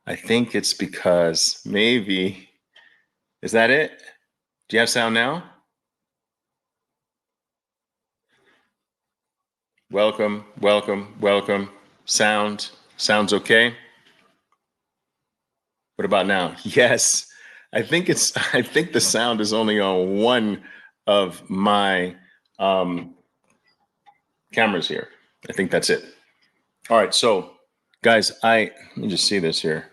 I think it's because maybe, is that it? Do you have sound now? Welcome, welcome, welcome. Sounds okay. What about now? Yes. I think the sound is only on one of my um, cameras here. I think that's it. All right. So, guys, let me just see this here.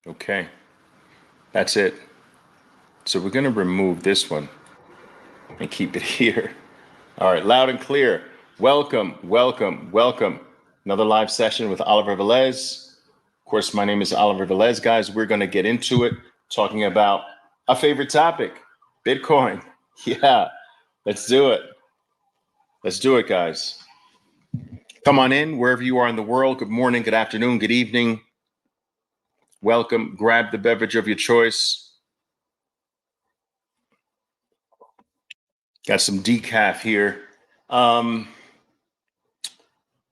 Okay. That's it. So we're going to remove this one and keep it here. All right, loud and clear. Welcome, welcome, welcome. Another live session with Oliver Velez. Of course, my name is Oliver Velez, guys. We're going to get into it, talking about a favorite topic, Bitcoin. Yeah, let's do it. Let's do it, guys. Come on in wherever you are in the world. Good morning, good afternoon, good evening. Welcome. Grab the beverage of your choice. Got some decaf here.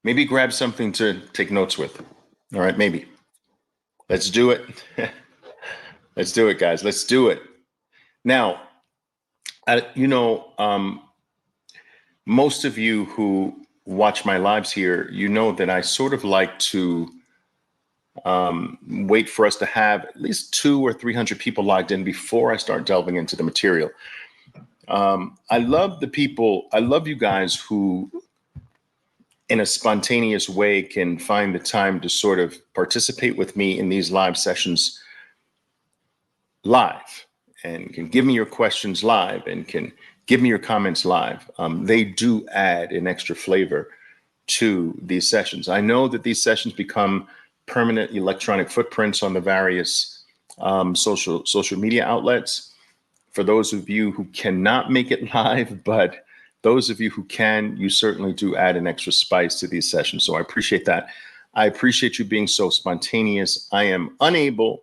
Maybe grab something to take notes with. All right, maybe. Let's do it. Let's do it, guys. Let's do it. Now, most of you who watch my lives here, you know that I sort of like to wait for us to have at least 200 or 300 people logged in before I start delving into the material. I love the people, I love you guys who, in a spontaneous way, can find the time to sort of participate with me in these live sessions live and can give me your questions live and can give me your comments live. They do add an extra flavor to these sessions. I know that these sessions become permanent electronic footprints on the various social media outlets. For those of you who cannot make it live, but those of you who can, you certainly do add an extra spice to these sessions. So I appreciate that. I appreciate you being so spontaneous. I am unable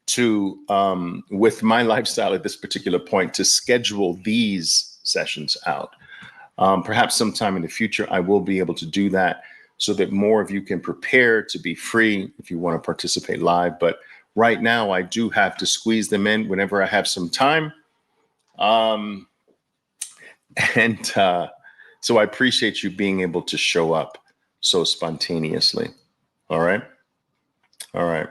to, with my lifestyle at this particular point, to schedule these sessions out. Perhaps sometime in the future, I will be able to do that so that more of you can prepare to be free if you want to participate live. But right now, I do have to squeeze them in whenever I have some time. And so I appreciate you being able to show up so spontaneously. All right. All right.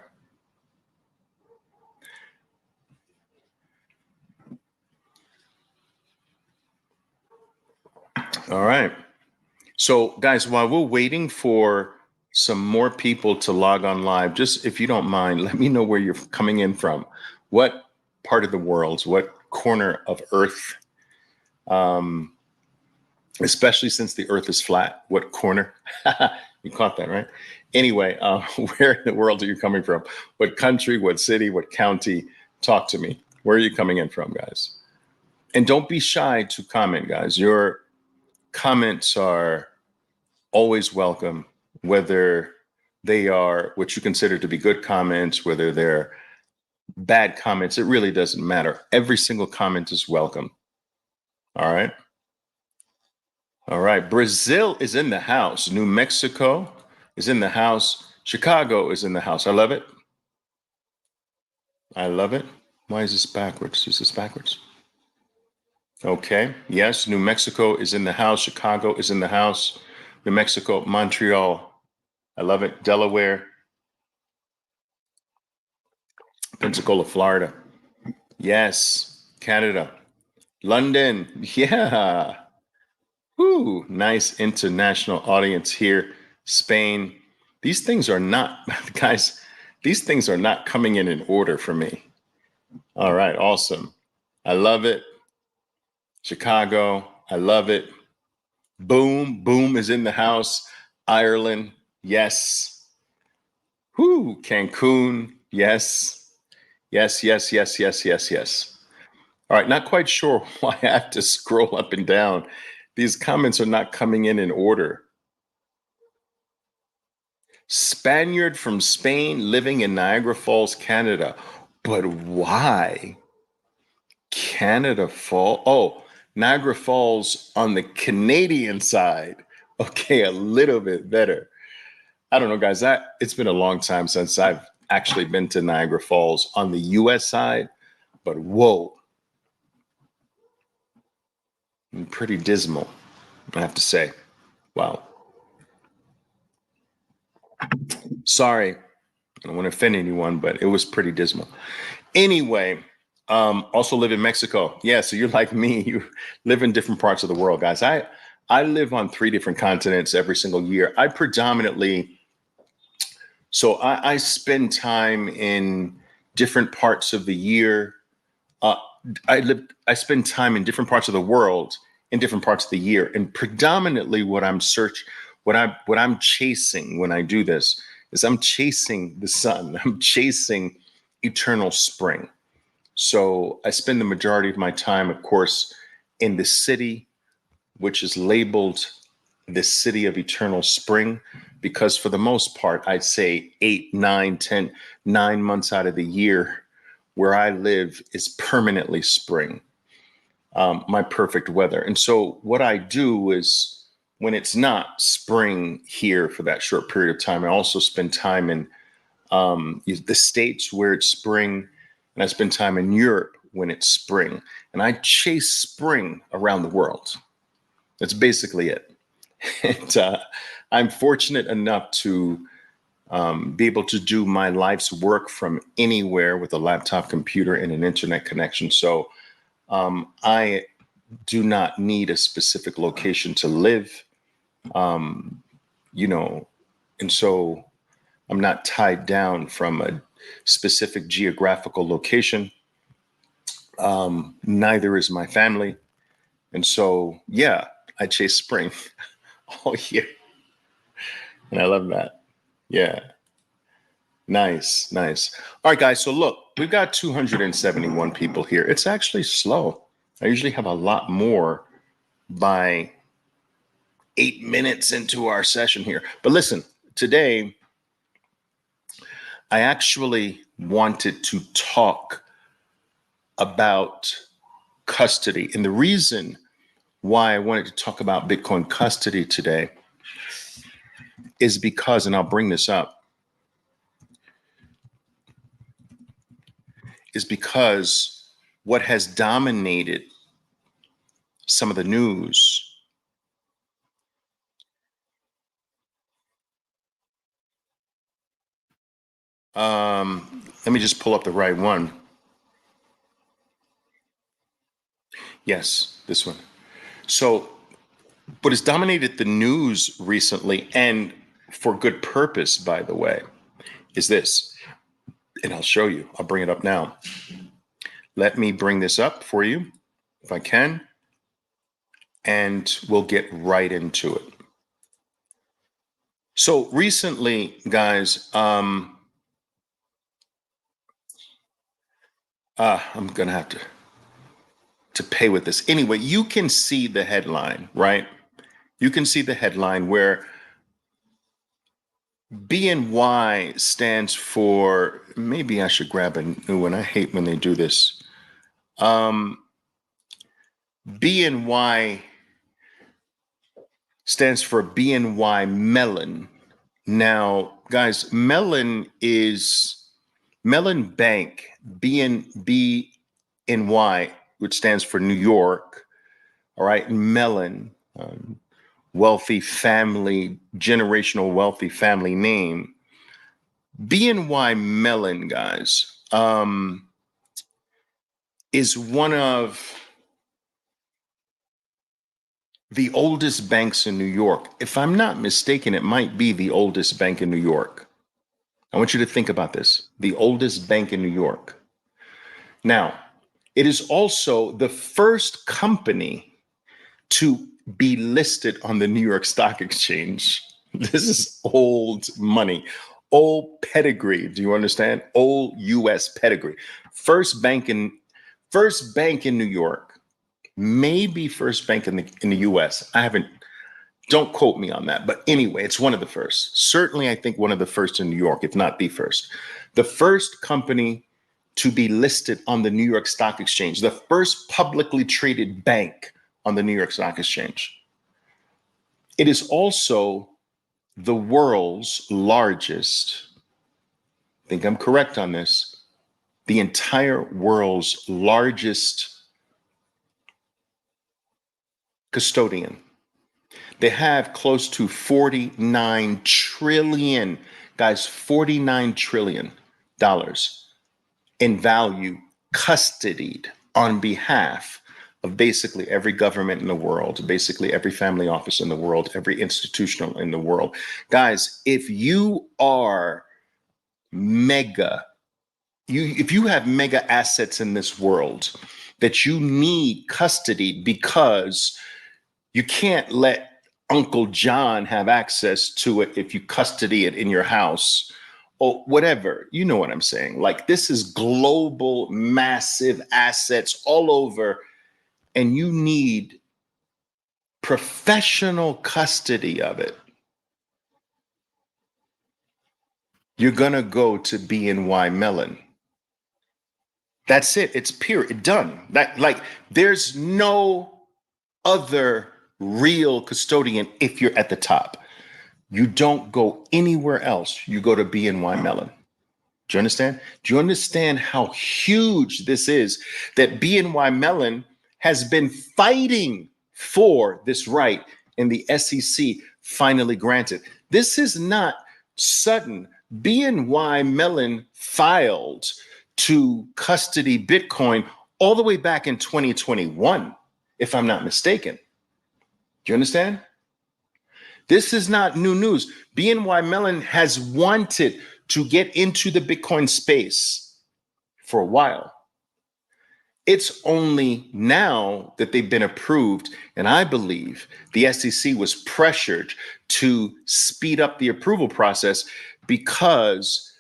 All right. So, guys, while we're waiting for some more people to log on live, just if you don't mind, let me know where you're coming in from. What part of the world, what corner of Earth, especially since the Earth is flat, what corner? You caught that, right? Anyway, where in the world are you coming from? What country, what city, what county? Talk to me. Where are you coming in from, guys? And don't be shy to comment, guys. Your comments are always welcome, whether they are what you consider to be good comments, whether they're bad comments, it really doesn't matter. Every single comment is welcome. All right. All right. Brazil is in the house. New Mexico is in the house. Chicago is in the house. I love it. I love it. Why is this backwards? Is this backwards? Okay. Yes. New Mexico is in the house. Chicago is in the house. New Mexico, Montreal. I love it. Delaware, Pensacola, Florida. Yes. Canada. London. Yeah. Whoo. Nice international audience here. Spain. These things are not, guys, these things are not coming in order for me. All right. Awesome. I love it. Chicago. I love it. Boom. Boom is in the house. Ireland. Yes. Whoo. Cancun. Yes. Yes, yes, yes, yes, yes, yes. All right, not quite sure why I have to scroll up and down. These comments are not coming in order. Spaniard from Spain living in Niagara Falls, Canada. But why? Canada Fall. Oh, Niagara Falls on the Canadian side. Okay, a little bit better. I don't know, guys. It's been a long time since I've actually been to Niagara Falls on the US side, but whoa, pretty dismal, I have to say. Wow. Sorry, I don't want to offend anyone, but it was pretty dismal. Anyway, also live in Mexico. Yeah, so you're like me. You live in different parts of the world, guys. I live on 3 different continents every single year. I predominantly, so I spend time in different parts of the year. Uh, I spend time in different parts of the world in different parts of the year, and predominantly what I'm chasing when I do this is I'm chasing the sun. I'm chasing eternal spring. So I spend the majority of my time, of course, in the city, which is labeled the city of eternal spring, because for the most part, I'd say 8, 9, 10, 9 months out of the year where I live is permanently spring, my perfect weather. And so what I do is when it's not spring here for that short period of time, I also spend time in the States where it's spring, and I spend time in Europe when it's spring. And I chase spring around the world. That's basically it. And I'm fortunate enough to be able to do my life's work from anywhere with a laptop computer and an internet connection. So I do not need a specific location to live, you know, and so I'm not tied down from a specific geographical location. Neither is my family. And so, yeah, I chase spring all year. And I love that. Yeah. Nice, nice. All right, guys. So look, we've got 271 people here. It's actually slow. I usually have a lot more by 8 minutes into our session here. But listen, today I actually wanted to talk about custody. And the reason why I wanted to talk about Bitcoin custody today is because, and I'll bring this up, is because what has dominated some of the news let me just pull up the right one. Yes, this one. So what has dominated the news recently, and for good purpose, by the way, is this. And I'll show you. I'll bring it up now. Let me bring this up for you, if I can, and we'll get right into it. So recently, guys, I'm gonna have to pay with this. Anyway, you can see the headline, right? You can see the headline where BNY stands for, maybe I should grab a new one. I hate when they do this. BNY stands for BNY Mellon. Now, guys, Mellon is Mellon Bank, BNY, which stands for New York. All right, Mellon, wealthy family, generational wealthy family name. BNY Mellon, guys, is one of the oldest banks in New York. If I'm not mistaken, it might be the oldest bank in New York. I want you to think about this. The oldest bank in New York. Now, it is also the first company to be listed on the New York Stock Exchange. This is old money, old pedigree. Do you understand? Old US pedigree. First bank in New York, maybe first bank in the US. Don't quote me on that. But anyway, it's one of the first. Certainly, I think one of the first in New York, if not the first. The first company to be listed on the New York Stock Exchange, the first publicly traded bank on the New York Stock Exchange. It is also the world's largest, I think I'm correct on this, the entire world's largest custodian. They have close to 49 trillion, guys, $49 trillion in value custodied on behalf of basically every government in the world, basically every family office in the world, every institutional in the world. Guys, if you are if you have mega assets in this world that you need custody because you can't let Uncle John have access to it if you custody it in your house or whatever, you know what I'm saying? Like, this is global, massive assets all over, and you need professional custody of it. You're gonna go to BNY Mellon. That's it. It's period. Done. There's no other real custodian if you're at the top. You don't go anywhere else. You go to BNY Mellon. Do you understand? Do you understand how huge this is? That BNY Mellon has been fighting for this right, and the SEC finally granted. This is not sudden. BNY Mellon filed to custody Bitcoin all the way back in 2021, if I'm not mistaken. Do you understand? This is not new news. BNY Mellon has wanted to get into the Bitcoin space for a while. It's only now that they've been approved, and I believe the SEC was pressured to speed up the approval process because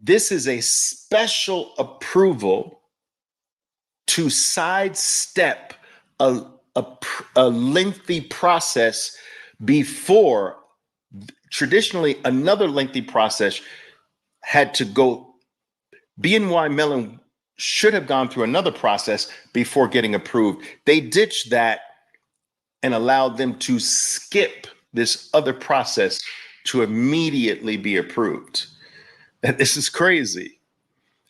this is a special approval to sidestep a lengthy process before traditionally another lengthy process had to go. BNY Mellon should have gone through another process before getting approved. They ditched that and allowed them to skip this other process to immediately be approved. And this is crazy.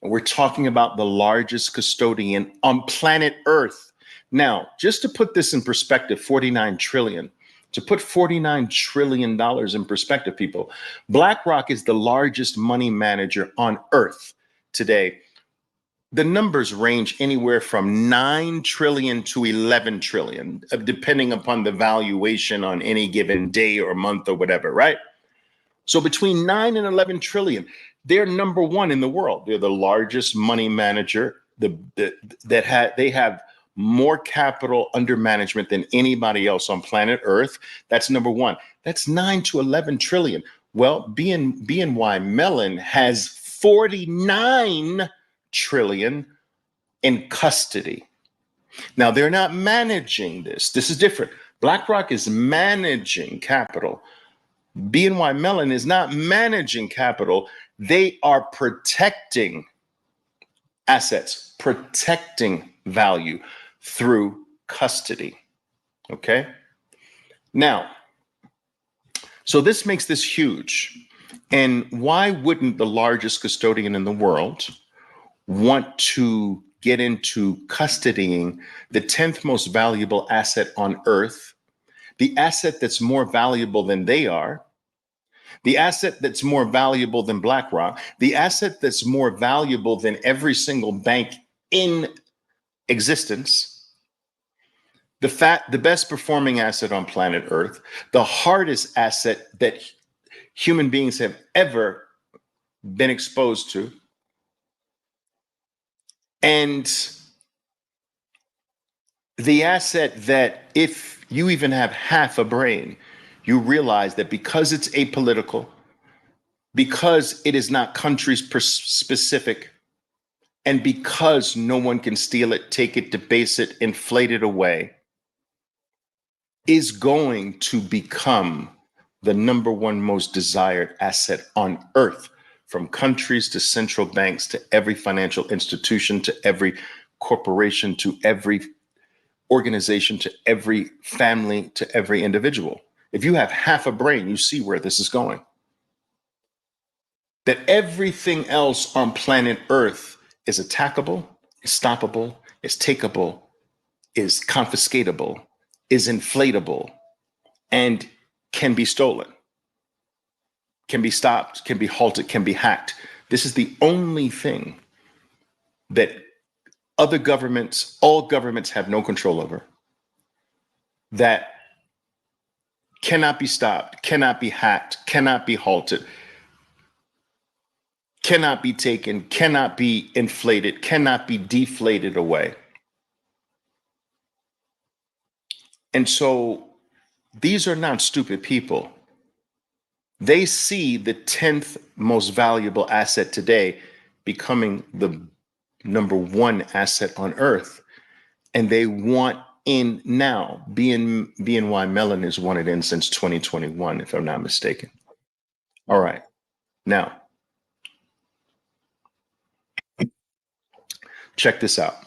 We're talking about the largest custodian on planet Earth. Now, just to put this in perspective, 49 trillion. To put $49 trillion in perspective, people, BlackRock is the largest money manager on Earth today. The numbers range anywhere from 9 trillion to 11 trillion, depending upon the valuation on any given day or month or whatever, right? So between 9 and 11 trillion, they're number one in the world. They're the largest money manager. They have more capital under management than anybody else on planet Earth. That's number one. That's 9 to 11 trillion. Well, BNY Mellon has 49 trillion in custody. Now, they're not managing this. This is different. BlackRock is managing capital. BNY Mellon is not managing capital. They are protecting assets, protecting value through custody. Okay? Now, so this makes this huge. And why wouldn't the largest custodian in the world want to get into custodying the 10th most valuable asset on Earth, the asset that's more valuable than they are, the asset that's more valuable than BlackRock, the asset that's more valuable than every single bank in existence, the best performing asset on planet Earth, the hardest asset that human beings have ever been exposed to, and the asset that if you even have half a brain, you realize that because it's apolitical, because it is not country specific, and because no one can steal it, take it, debase it, inflate it away, is going to become the number one most desired asset on Earth from countries to central banks to every financial institution to every corporation to every organization to every family to every individual. If you have half a brain, you see where this is going. That everything else on planet Earth is attackable, is stoppable, is takeable, is confiscatable, is inflatable, and can be stolen, can be stopped, can be halted, can be hacked. This is the only thing that other governments, all governments have no control over, that cannot be stopped, cannot be hacked, cannot be halted, cannot be taken, cannot be inflated, cannot be deflated away. And so these are not stupid people. They see the 10th most valuable asset today becoming the number one asset on earth. And they want in now. BNY Mellon has wanted in since 2021, if I'm not mistaken. All right. Now, check this out.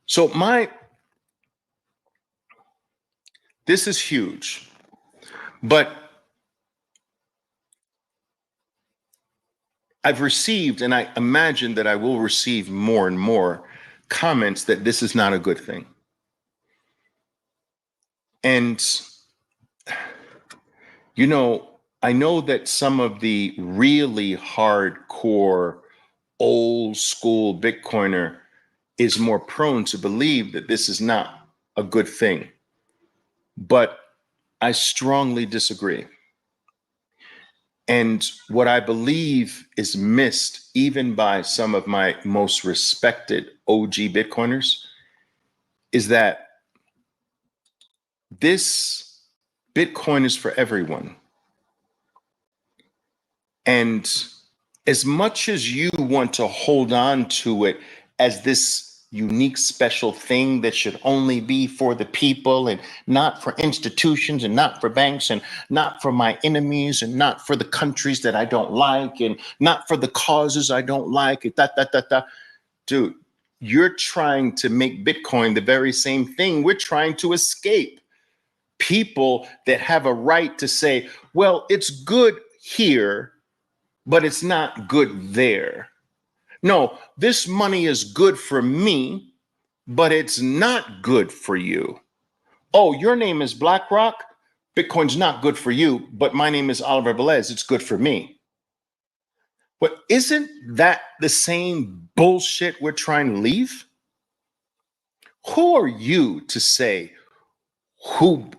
So this is huge, but I've received, and I imagine that I will receive more and more comments that this is not a good thing. And, you know, I know that some of the really hardcore, old school Bitcoiner is more prone to believe that this is not a good thing. But I strongly disagree. And what I believe is missed even by some of my most respected OG Bitcoiners is that this Bitcoin is for everyone. And as much as you want to hold on to it as this unique special thing that should only be for the people and not for institutions and not for banks and not for my enemies and not for the countries that I don't like and not for the causes I don't like. Dude, you're trying to make Bitcoin the very same thing we're trying to escape. People that have a right to say, well, it's good here, but it's not good there. No, this money is good for me, but it's not good for you. Oh, your name is BlackRock. Bitcoin's not good for you, but my name is Oliver Velez. It's good for me. But isn't that the same bullshit we're trying to leave? Who are you to say who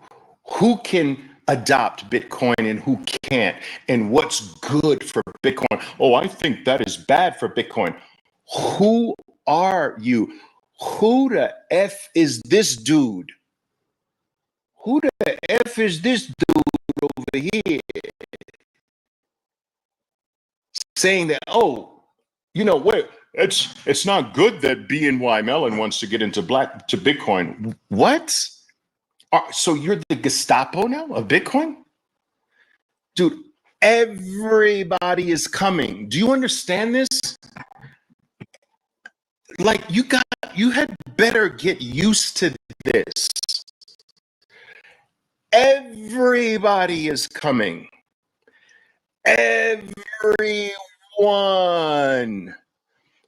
can adopt Bitcoin and who can't, and what's good for Bitcoin? Oh, I think that is bad for Bitcoin. Who are you? Who the F is this dude? Who the F is this dude over here saying that, oh, you know, wait, it's not good that BNY Mellon wants to get into Bitcoin. What? So you're the Gestapo now of Bitcoin? Dude, everybody is coming. Do you understand this? Like you had better get used to this. Everybody is coming. Everyone.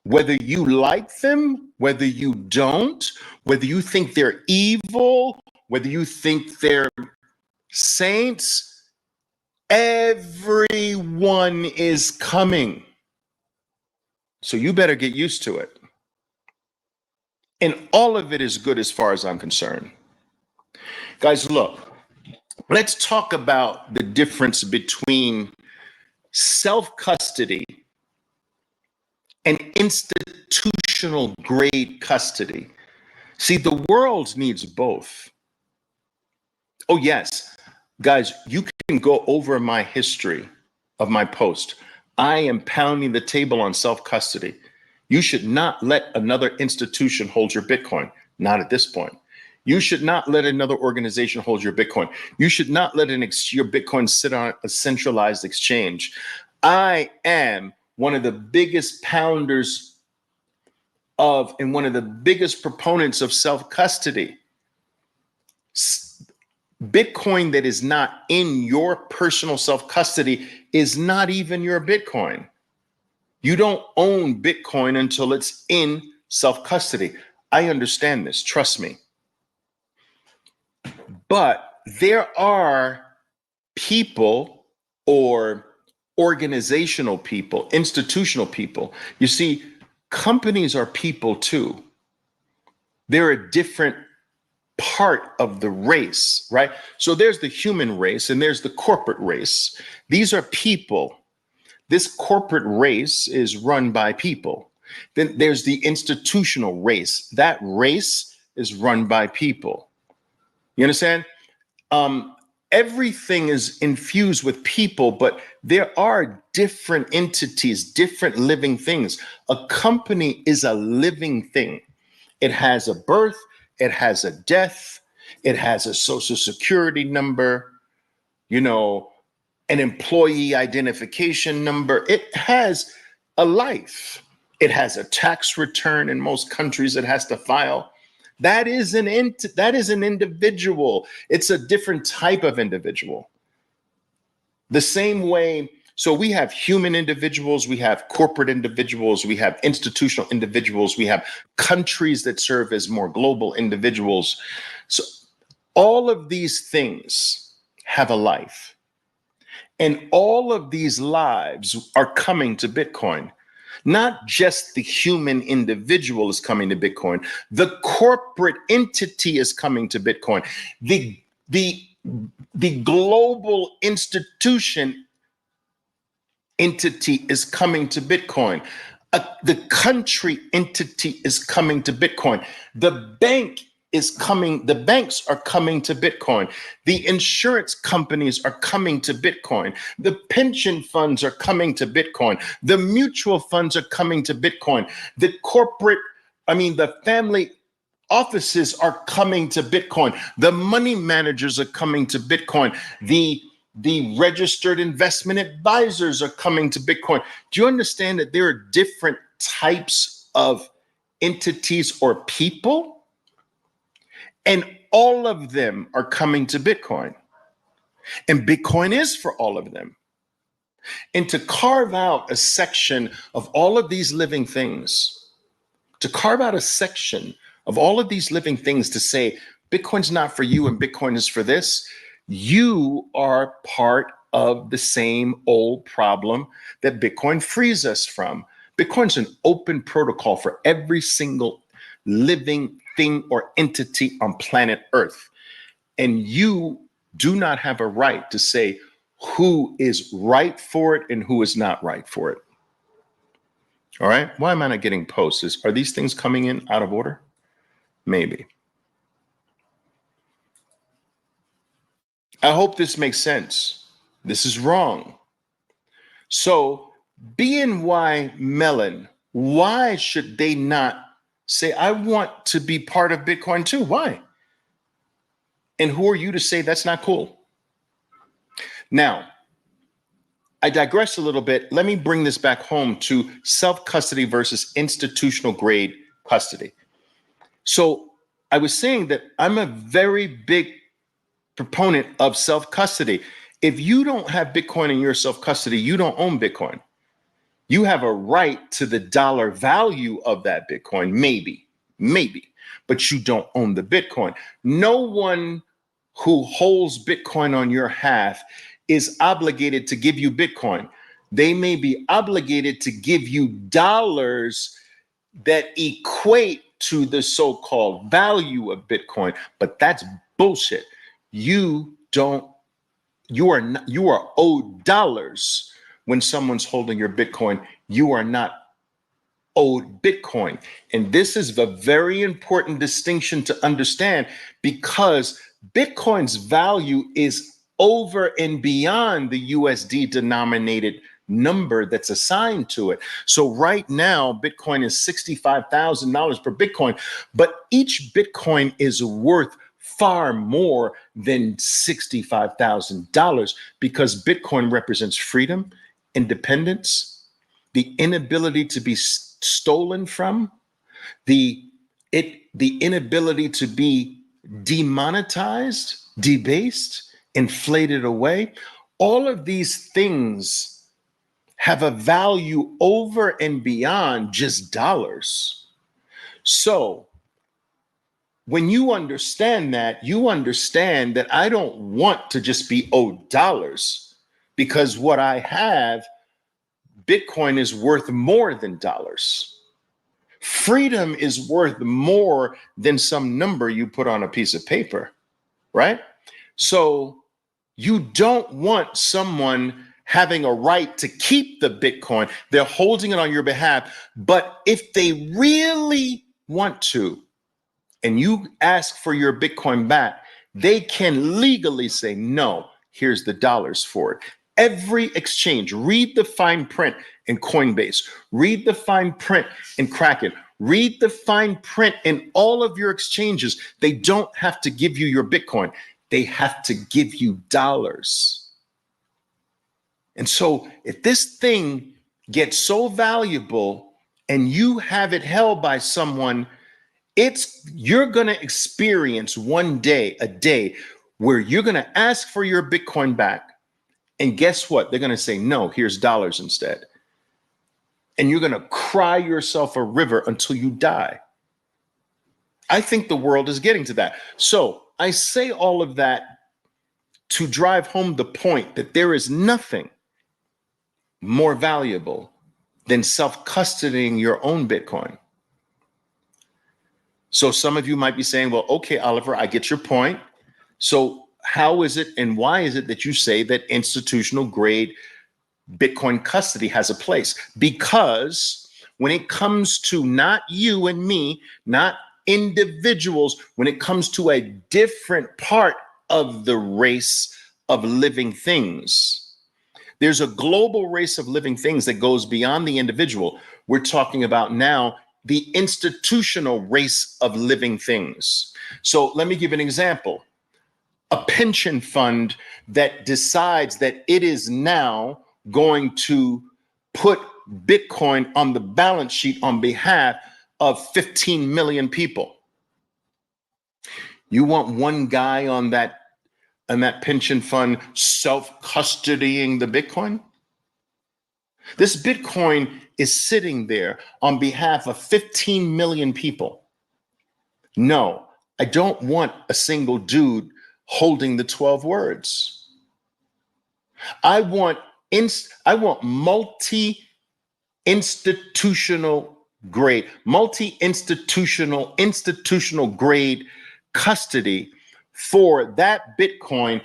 Whether you like them, whether you don't, whether you think they're evil, whether you think they're saints, everyone is coming. So you better get used to it. And all of it is good as far as I'm concerned. Guys, look, let's talk about the difference between self-custody and institutional grade custody. See, the world needs both. Oh, yes. Guys, you can go over my history of my post. I am pounding the table on self-custody. You should not let another institution hold your Bitcoin. Not at this point. You should not let another organization hold your Bitcoin. You should not let your Bitcoin sit on a centralized exchange. I am one of the biggest pounders of and one of the biggest proponents of self-custody. Bitcoin that is not in your personal self-custody is not even your Bitcoin. You don't own Bitcoin until it's in self-custody. I understand this, trust me. But there are people or organizational people, institutional people. You see, companies are people too. They're a different part of the race, right? So there's the human race and there's the corporate race. These are people. This corporate race is run by people. Then there's the institutional race. That race is run by people. You understand? Everything is infused with people, but there are different entities, different living things. A company is a living thing. It has a birth, it has a death, it has a social security number, an employee identification number. It has a life. It has a tax return in most countries it has to file. That is an individual. It's a different type of individual. The same way, so we have human individuals, we have corporate individuals, we have institutional individuals, we have countries that serve as more global individuals. So all of these things have a life. And all of these lives are coming to Bitcoin. Not just the human individual is coming to Bitcoin. The corporate entity is coming to Bitcoin. The global institution entity is coming to Bitcoin. The country entity is coming to Bitcoin. The banks are coming to Bitcoin. The insurance companies are coming to Bitcoin. The pension funds are coming to Bitcoin. The mutual funds are coming to Bitcoin. The family offices are coming to Bitcoin. The money managers are coming to Bitcoin. The registered investment advisors are coming to Bitcoin. Do you understand that there are different types of entities or people? And all of them are coming to Bitcoin. And Bitcoin is for all of them. And to carve out a section of all of these living things, to say Bitcoin's not for you and Bitcoin is for this, you are part of the same old problem that Bitcoin frees us from. Bitcoin's an open protocol for every single living thing or entity on planet Earth. And you do not have a right to say who is right for it and who is not right for it. All right. Why am I not getting posts? Are these things coming in out of order? Maybe. I hope this makes sense. This is wrong. So BNY Mellon, why should they not say, I want to be part of Bitcoin too? Why? And who are you to say that's not cool? Now, I digress a little bit. Let me bring this back home to self-custody versus institutional grade custody. So I was saying that I'm a very big proponent of self-custody. If you don't have Bitcoin in your self-custody, you don't own Bitcoin. You have a right to the dollar value of that Bitcoin, maybe, but you don't own the Bitcoin. No one who holds Bitcoin on your behalf is obligated to give you Bitcoin. They may be obligated to give you dollars that equate to the so-called value of Bitcoin, but that's bullshit. You are owed dollars when someone's holding your Bitcoin. You are not owed Bitcoin. And this is a very important distinction to understand, because Bitcoin's value is over and beyond the USD denominated number that's assigned to it. So right now, Bitcoin is $65,000 per Bitcoin, but each Bitcoin is worth far more than $65,000, because Bitcoin represents freedom, independence, the inability to be stolen from, the inability to be demonetized, debased, inflated away. All of these things have a value over and beyond just dollars. So when you understand that, you understand that I don't want to just be owed dollars, because what I have, Bitcoin, is worth more than dollars. Freedom is worth more than some number you put on a piece of paper, right? So you don't want someone having a right to keep the Bitcoin. They're holding it on your behalf. But if they really want to, and you ask for your Bitcoin back, they can legally say, no, here's the dollars for it. Every exchange, read the fine print in Coinbase, read the fine print in Kraken, read the fine print in all of your exchanges. They don't have to give you your Bitcoin. They have to give you dollars. And so if this thing gets so valuable and you have it held by someone, you're going to experience one day, a day where you're going to ask for your Bitcoin back. And guess what? They're going to say, no, here's dollars instead. And you're going to cry yourself a river until you die. I think the world is getting to that. So I say all of that to drive home the point that there is nothing more valuable than self-custodying your own Bitcoin. So some of you might be saying, well, okay, Oliver, I get your point. So how is it and why is it that you say that institutional grade Bitcoin custody has a place? Because when it comes to not you and me, not individuals, when it comes to a different part of the race of living things, there's a global race of living things that goes beyond the individual. We're talking about now the institutional race of living things. So let me give an example. A pension fund that decides that it is now going to put Bitcoin on the balance sheet on behalf of 15 million people. You want one guy on that pension fund self-custodying the Bitcoin? This Bitcoin is sitting there on behalf of 15 million people. No, I don't want a single dude holding the 12 words. I want institutional grade custody for that Bitcoin.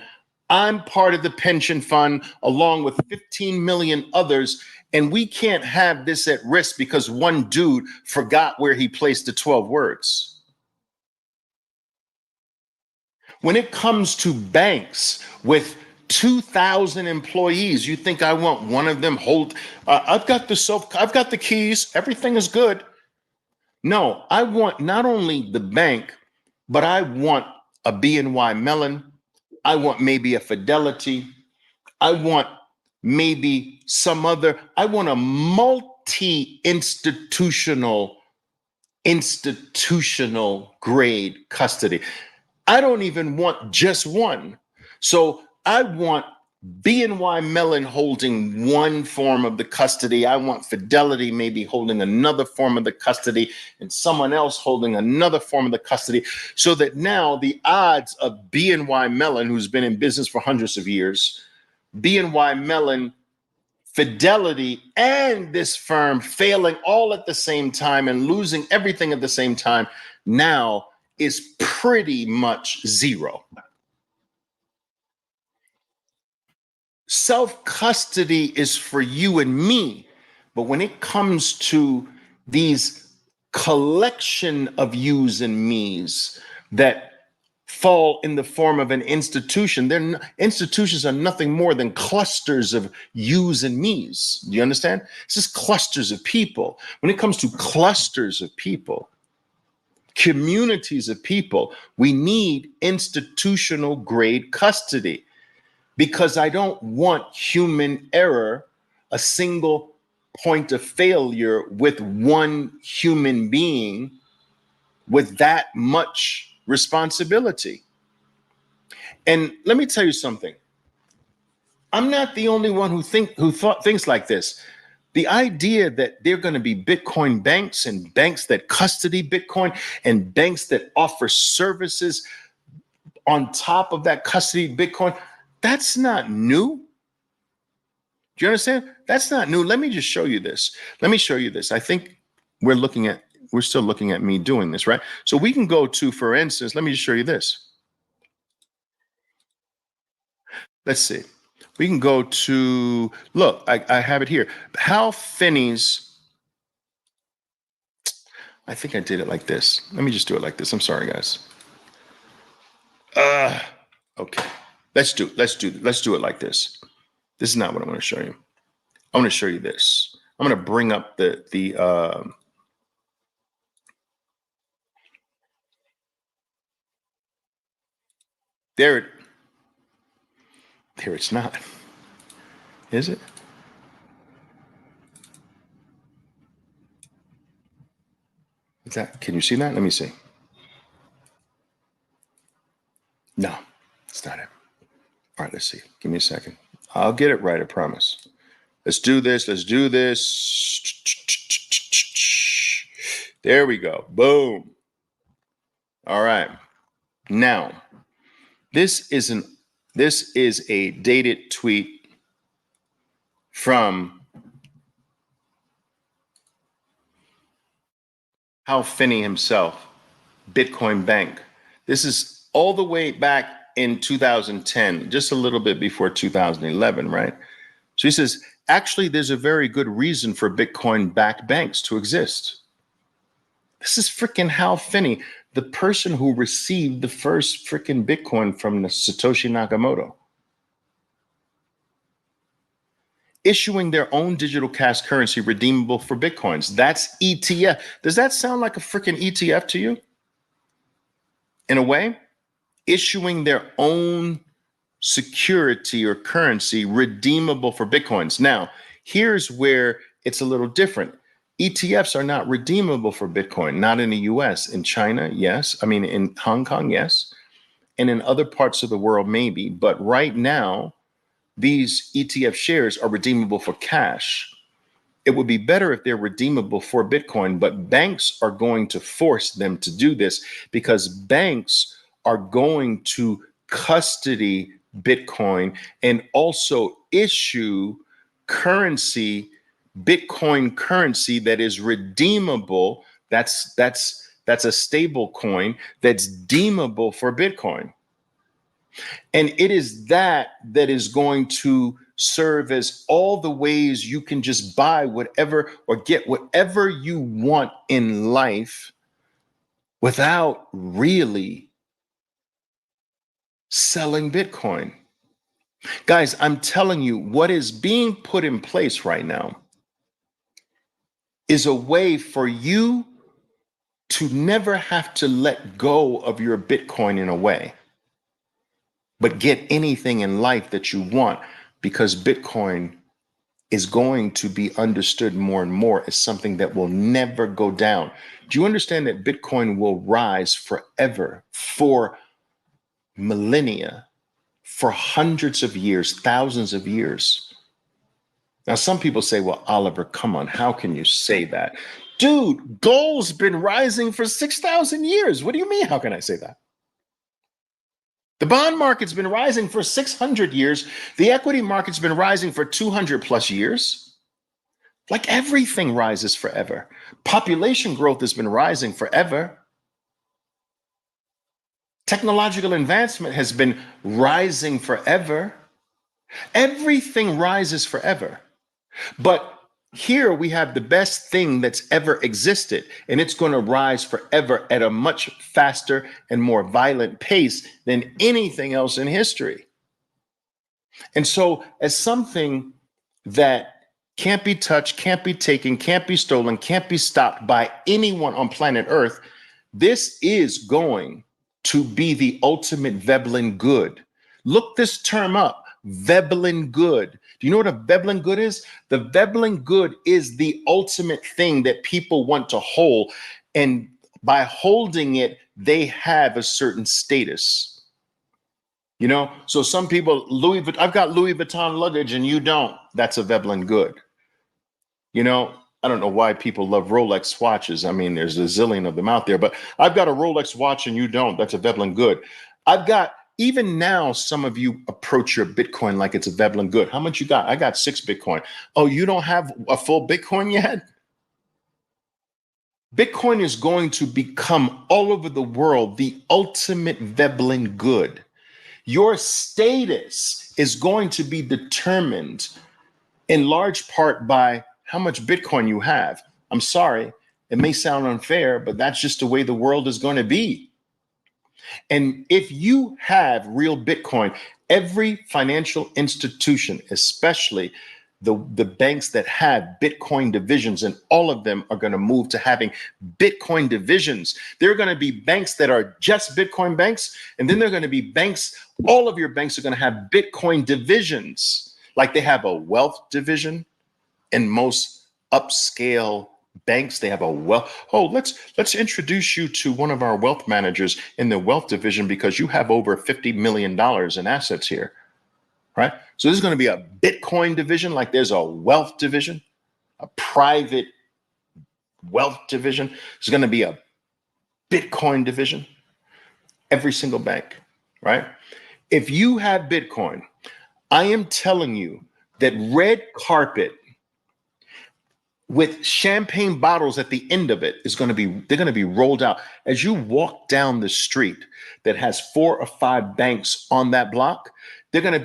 I'm part of the pension fund along with 15 million others, and we can't have this at risk because one dude forgot where he placed the 12 words. When it comes to banks with 2,000 employees, you think I want one of them I've got the keys, everything is good. No, I want not only the bank, but I want a BNY Mellon. I want maybe a Fidelity. I want maybe I want a multi-institutional grade custody. I don't even want just one. So I want BNY Mellon holding one form of the custody. I want Fidelity maybe holding another form of the custody and someone else holding another form of the custody, so that now the odds of BNY Mellon, who's been in business for hundreds of years, BNY Mellon, Fidelity, and this firm failing all at the same time and losing everything at the same time now is pretty much zero. Self-custody is for you and me, but when it comes to these collection of yous and me's that fall in the form of an institution, institutions are nothing more than clusters of yous and me's. Do you understand? It's just clusters of people. When it comes to clusters of people, communities of people, we need institutional grade custody. Because I don't want human error. a single point of failure with one human being with that much responsibility. And let me tell you something. I'm not the only one who thought things like this. The idea that there are going to be Bitcoin banks and banks that custody Bitcoin and banks that offer services on top of that custody Bitcoin, that's not new. Do you understand? That's not new. Let me just show you this. Let me show you this. I think we're still looking at me doing this, right? So we can go to, for instance, let me just show you this. Let's see. We can go to, look, I have it here. Hal Finney's, I think I did it like this. Let me just do it like this. I'm sorry, guys. Okay. Let's do it like this. This is not what I want to show you. I want to show you this. I'm going to bring up there it's not. Is it? Is that, can you see that? Let me see. No, it's not it. All right, let's see. Give me a second. I'll get it right, I promise. Let's do this. Let's do this. There we go. Boom. All right. Now, this is a dated tweet from Hal Finney himself, Bitcoin Bank. This is all the way back in 2010, just a little bit before 2011, right? So he says, actually, there's a very good reason for Bitcoin-backed banks to exist. This is freaking Hal Finney, the person who received the first freaking Bitcoin from Satoshi Nakamoto. Issuing their own digital cash currency redeemable for Bitcoins. That's ETF. Does that sound like a freaking ETF to you? In a way, issuing their own security or currency redeemable for Bitcoins. Now, here's where it's a little different. ETFs are not redeemable for Bitcoin, not in the US. In China, yes. I mean, in Hong Kong, yes. And in other parts of the world, maybe. But right now, these ETF shares are redeemable for cash. It would be better if they're redeemable for Bitcoin, but banks are going to force them to do this because banks are going to custody Bitcoin and also issue currency, Bitcoin currency that is redeemable. That's a stable coin that's deemable for Bitcoin. And it is that is going to serve as all the ways you can just buy whatever or get whatever you want in life without really selling Bitcoin. Guys, I'm telling you, what is being put in place right now is a way for you to never have to let go of your Bitcoin in a way, but get anything in life that you want, because Bitcoin is going to be understood more and more as something that will never go down. Do you understand that Bitcoin will rise forever, for millennia, for hundreds of years, thousands of years? Now, some people say, well, Oliver, come on, how can you say that? Dude, gold's been rising for 6,000 years. What do you mean, how can I say that? The bond market's been rising for 600 years. The equity market's been rising for 200 plus years. Like everything rises forever. Population growth has been rising forever. Technological advancement has been rising forever. Everything rises forever. But here we have the best thing that's ever existed, and it's going to rise forever at a much faster and more violent pace than anything else in history. And so, as something that can't be touched, can't be taken, can't be stolen, can't be stopped by anyone on planet Earth, this is going to be the ultimate Veblen good. Look this term up, Veblen good. Do you know what a Veblen good is? The Veblen good is the ultimate thing that people want to hold. And by holding it, they have a certain status. You know, so some people, I've got Louis Vuitton luggage and you don't. That's a Veblen good. You know, I don't know why people love Rolex watches. I mean, there's a zillion of them out there, but I've got a Rolex watch and you don't. That's a Veblen good. I've got, even now, some of you approach your Bitcoin like it's a Veblen good. How much you got? I got 6 Bitcoin. Oh, you don't have a full Bitcoin yet? Bitcoin is going to become all over the world the ultimate Veblen good. Your status is going to be determined in large part by how much Bitcoin you have. I'm sorry, it may sound unfair, but that's just the way the world is going to be. And if you have real Bitcoin, every financial institution, especially the banks that have Bitcoin divisions, and all of them are going to move to having Bitcoin divisions. There are going to be banks that are just Bitcoin banks, and then there are going to be banks, all of your banks are going to have Bitcoin divisions, like they have a wealth division in most upscale banks. They have a wealth. Oh, let's introduce you to one of our wealth managers in the wealth division because you have over $50 million in assets here, right? So there's going to be a Bitcoin division, like there's a wealth division, a private wealth division. There's going to be a Bitcoin division. Every single bank, right? If you have Bitcoin, I am telling you that red carpet with champagne bottles at the end of it is going to be, they're going to be rolled out. As you walk down the street that has 4 or 5 banks on that block, they're going to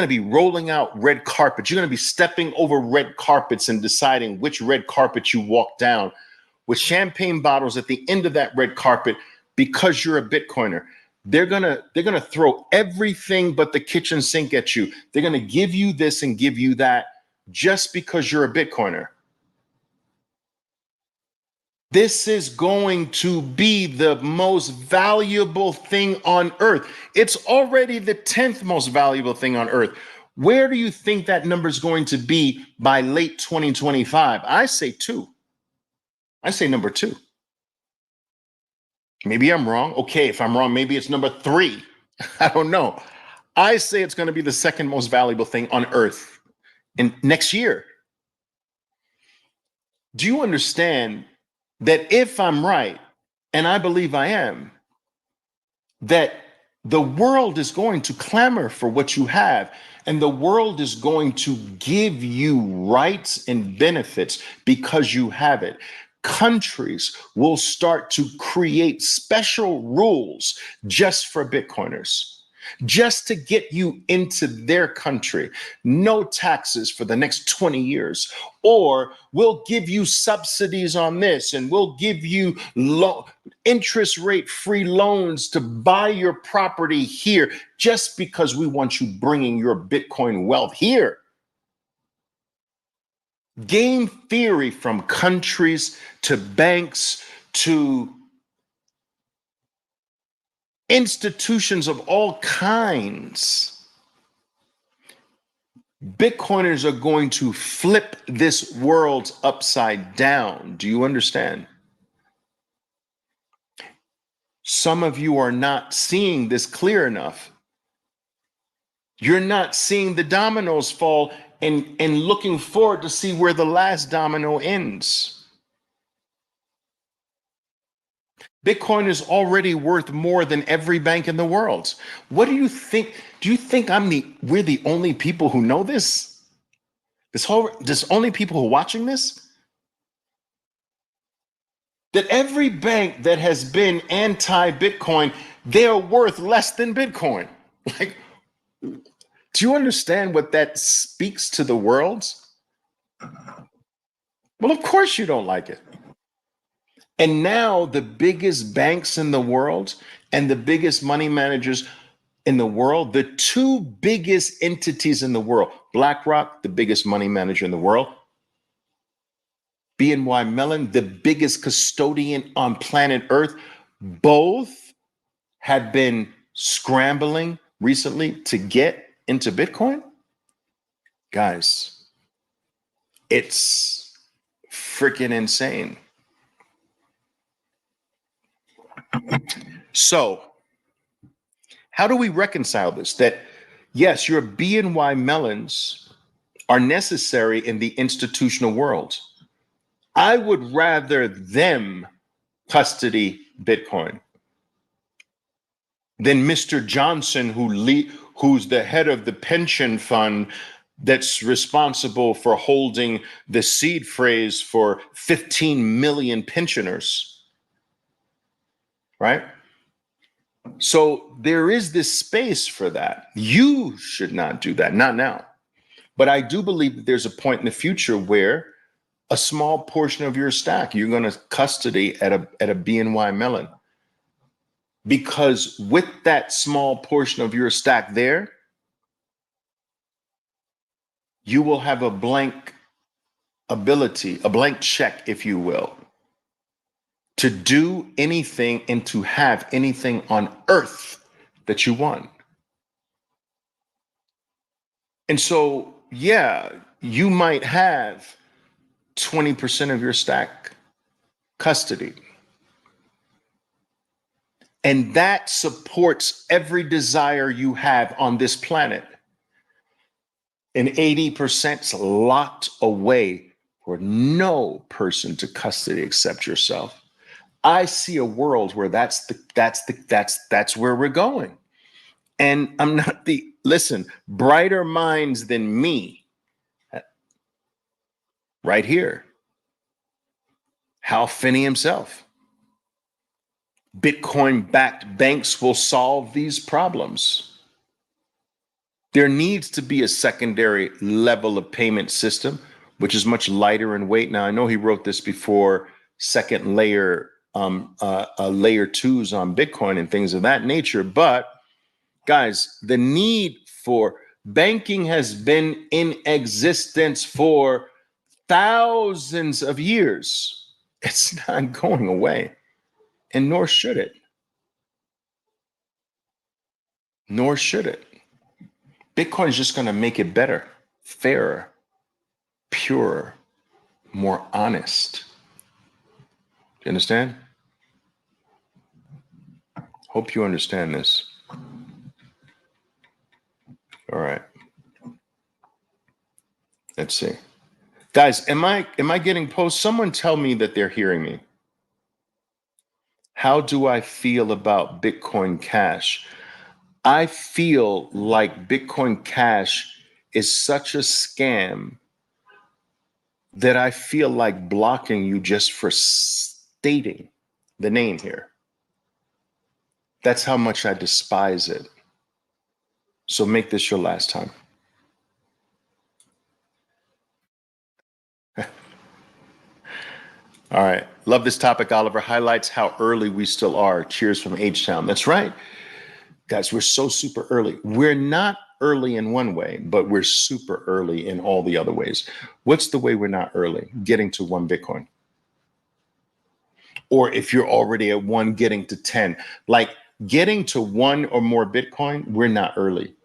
be rolling out red carpets. You're going to be stepping over red carpets and deciding which red carpet you walk down with champagne bottles at the end of that red carpet because you're a Bitcoiner. They're gonna throw everything but the kitchen sink at you. They're gonna give you this and give you that just because you're a Bitcoiner. This is going to be the most valuable thing on earth. It's already the 10th most valuable thing on earth. Where do you think that number is going to be by late 2025? I say 2. I say number 2. Maybe I'm wrong. Okay, if I'm wrong, maybe it's number 3. I don't know. I say it's going to be the second most valuable thing on earth in next year. Do you understand that if I'm right, and I believe I am, that the world is going to clamor for what you have, and the world is going to give you rights and benefits because you have it. Countries will start to create special rules just for Bitcoiners, just to get you into their country. No taxes for the next 20 years. Or we'll give you subsidies on this, and we'll give you interest rate free loans to buy your property here just because we want you bringing your Bitcoin wealth here. Game theory from countries to banks to institutions of all kinds. Bitcoiners are going to flip this world upside down. Do you understand? Some of you are not seeing this clear enough. You're not seeing the dominoes fall and looking forward to see where the last domino ends. Bitcoin is already worth more than every bank in the world. What do you think? Do you think we're the only people who know this? There's only people who are watching this? That every bank that has been anti-Bitcoin, they're worth less than Bitcoin. Like, do you understand what that speaks to the world? Well, of course you don't like it. And now the biggest banks in the world and the biggest money managers in the world, the 2 biggest entities in the world, BlackRock, the biggest money manager in the world, BNY Mellon, the biggest custodian on planet Earth, both have been scrambling recently to get into Bitcoin. Guys, it's freaking insane. So, how do we reconcile this? That yes, your BNY Mellons are necessary in the institutional world. I would rather them custody Bitcoin than Mr. Johnson, who's the head of the pension fund that's responsible for holding the seed phrase for 15 million pensioners, right? So there is this space for that. You should not do that, not now. But I do believe that there's a point in the future where a small portion of your stack you're going to custody at a BNY Mellon. Because with that small portion of your stack there, you will have a blank ability, a blank check, if you will, to do anything and to have anything on earth that you want. And so, yeah, you might have 20% of your stack custody. And that supports every desire you have on this planet. And 80%'s locked away for no person to custody except yourself. I see a world where that's where we're going. And I'm not listen, brighter minds than me right here. Hal Finney himself. Bitcoin-backed banks will solve these problems. There needs to be a secondary level of payment system, which is much lighter in weight. Now, I know he wrote this before second layer, layer twos on Bitcoin and things of that nature. But guys, the need for banking has been in existence for thousands of years. It's not going away, and nor should it. Nor should it. Bitcoin is just going to make it better, fairer, purer, more honest. You understand? Hope you understand this. All right. Let's see. Guys, am I getting posts? Someone tell me that they're hearing me. How do I feel about Bitcoin Cash? I feel like Bitcoin Cash is such a scam that I feel like blocking you just for stating the name here. That's how much I despise it. So make this your last time. All right. Love this topic, Oliver. Highlights how early we still are. Cheers from H-Town. That's right. Guys, we're so super early. We're not early in one way, but we're super early in all the other ways. What's the way we're not early? Getting to 1 Bitcoin. Or if you're already at 1, getting to 10. Like getting to 1 or more Bitcoin, we're not early.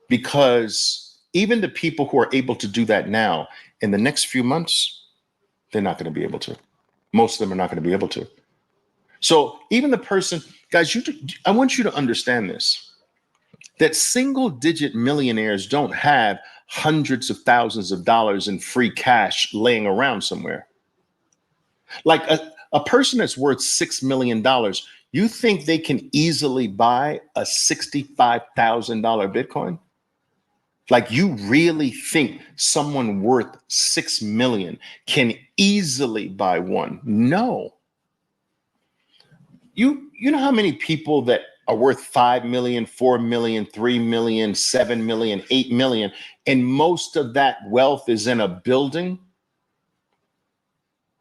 Because even the people who are able to do that now, in the next few months, they're not going to be able to. Most of them are not going to be able to. So even the person, guys, I want you to understand this, that single digit millionaires don't have hundreds of thousands of dollars in free cash laying around somewhere. Like a person that's worth $6 million, you think they can easily buy a $65,000 Bitcoin? Like you really think someone worth 6 million can easily buy one? No. You know how many people that are worth 5 million, 4 million, 3 million, 7 million, 8 million, and most of that wealth is in a building?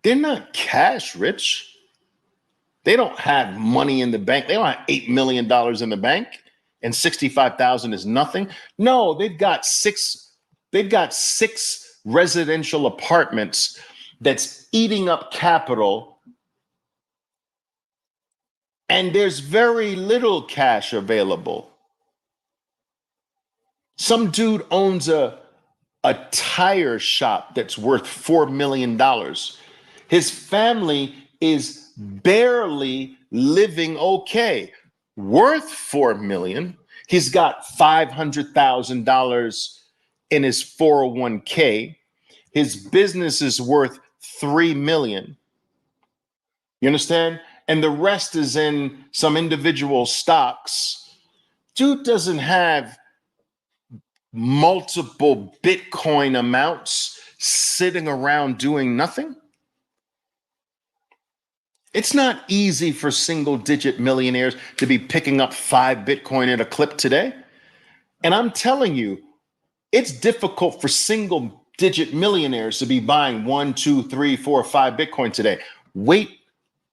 They're not cash rich. They don't have money in the bank. They don't have $8 million in the bank and 65,000 is nothing. No, they've got six residential apartments that's eating up capital, and there's very little cash available. Some dude owns a a tire shop that's worth $4 million. His family is barely living okay, worth $4 million. He's got $500,000 in his 401k. His business is worth $3 million. You understand? And the rest is in some individual stocks. Dude doesn't have multiple Bitcoin amounts sitting around doing nothing. It's not easy for single digit millionaires to be picking up 5 Bitcoin at a clip today. And I'm telling you, it's difficult for single digit millionaires to be buying 1, 2, 3, 4, 5 Bitcoin today. Wait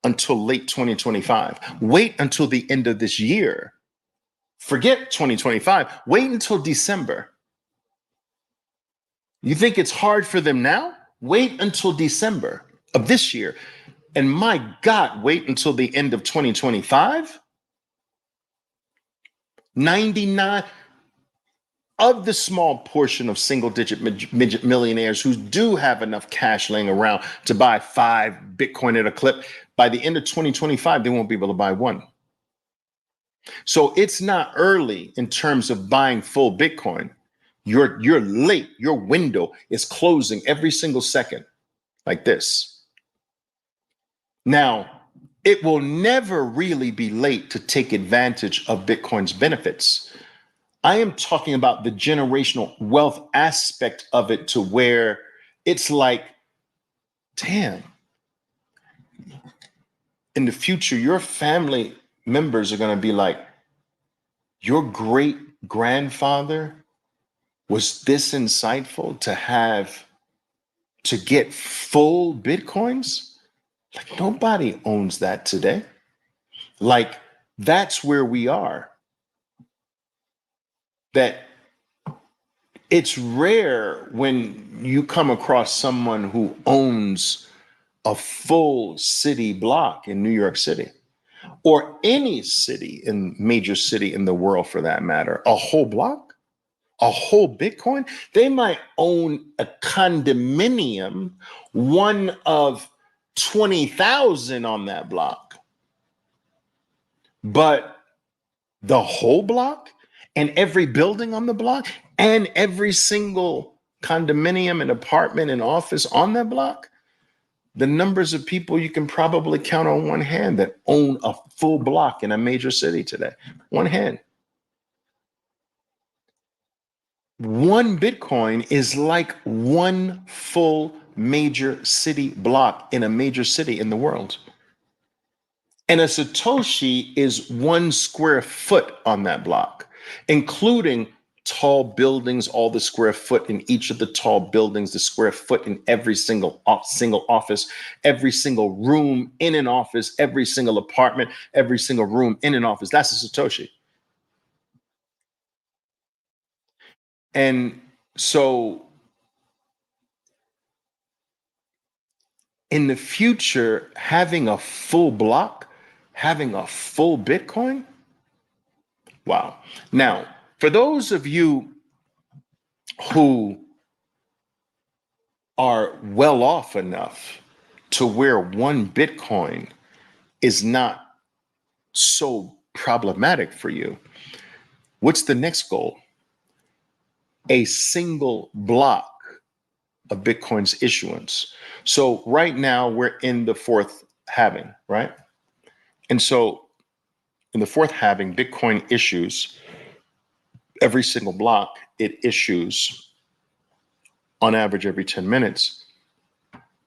until late 2025. Wait until the end of this year. Forget 2025. Wait until December. You think it's hard for them now? Wait until December of this year. And my God, wait until the end of 2025. 99 of the small portion of single digit millionaires who do have enough cash laying around to buy 5 Bitcoin at a clip, by the end of 2025, they won't be able to buy 1. So it's not early in terms of buying full Bitcoin. You're late. Your window is closing every single second like this. Now, it will never really be late to take advantage of Bitcoin's benefits. I am talking about the generational wealth aspect of it, to where it's like, damn, in the future, your family members are going to be like, your great grandfather was this insightful to get full Bitcoins? Like, nobody owns that today. Like, that's where we are. That it's rare when you come across someone who owns a full city block in New York City, or any major city in the world for that matter. A whole block, a whole Bitcoin. They might own a condominium, one of 20,000 on that block, but the whole block and every building on the block and every single condominium and apartment and office on that block, the numbers of people you can probably count on one hand that own a full block in a major city today. One hand. 1 Bitcoin is like 1 full major city block in a major city in the world. And a Satoshi is 1 square foot on that block, including tall buildings, all the square foot in each of the tall buildings, the square foot in every single office, every single room in an office, every single apartment, every single room in an office. That's a Satoshi. And so in the future, having a full block, having a full Bitcoin, wow. Now, for those of you who are well off enough to where 1 Bitcoin is not so problematic for you, what's the next goal? A single block of Bitcoin's issuance. So right now we're in the 4th halving, right? And so in the 4th halving, Bitcoin issues every single block. It issues on average every 10 minutes,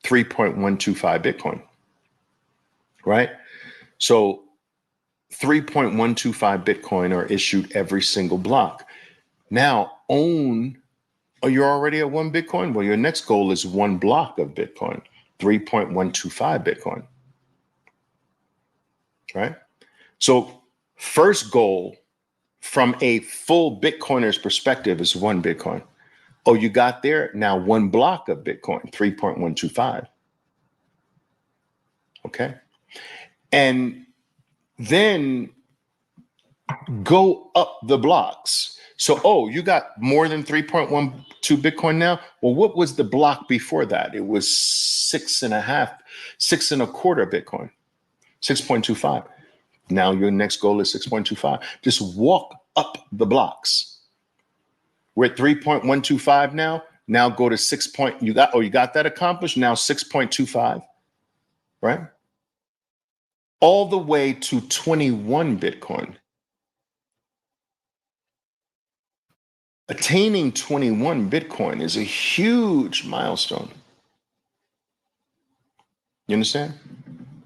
3.125 Bitcoin, right? So 3.125 Bitcoin are issued every single block. Now you're already at 1 Bitcoin? Well, your next goal is 1 block of Bitcoin, 3.125 Bitcoin, right? So first goal from a full Bitcoiner's perspective is 1 Bitcoin. Oh, you got there? Now 1 block of Bitcoin, 3.125. Okay. And then go up the blocks So, oh, you got more than 3.12 Bitcoin now? Well, what was the block before that? It was 6.5, 6.25 Bitcoin, 6.25. Now your next goal is 6.25. Just walk up the blocks. We're at 3.125 now. Now go to 6 point. You got that accomplished. Now 6.25, right? All the way to 21 Bitcoin. Attaining 21 Bitcoin is a huge milestone. You understand?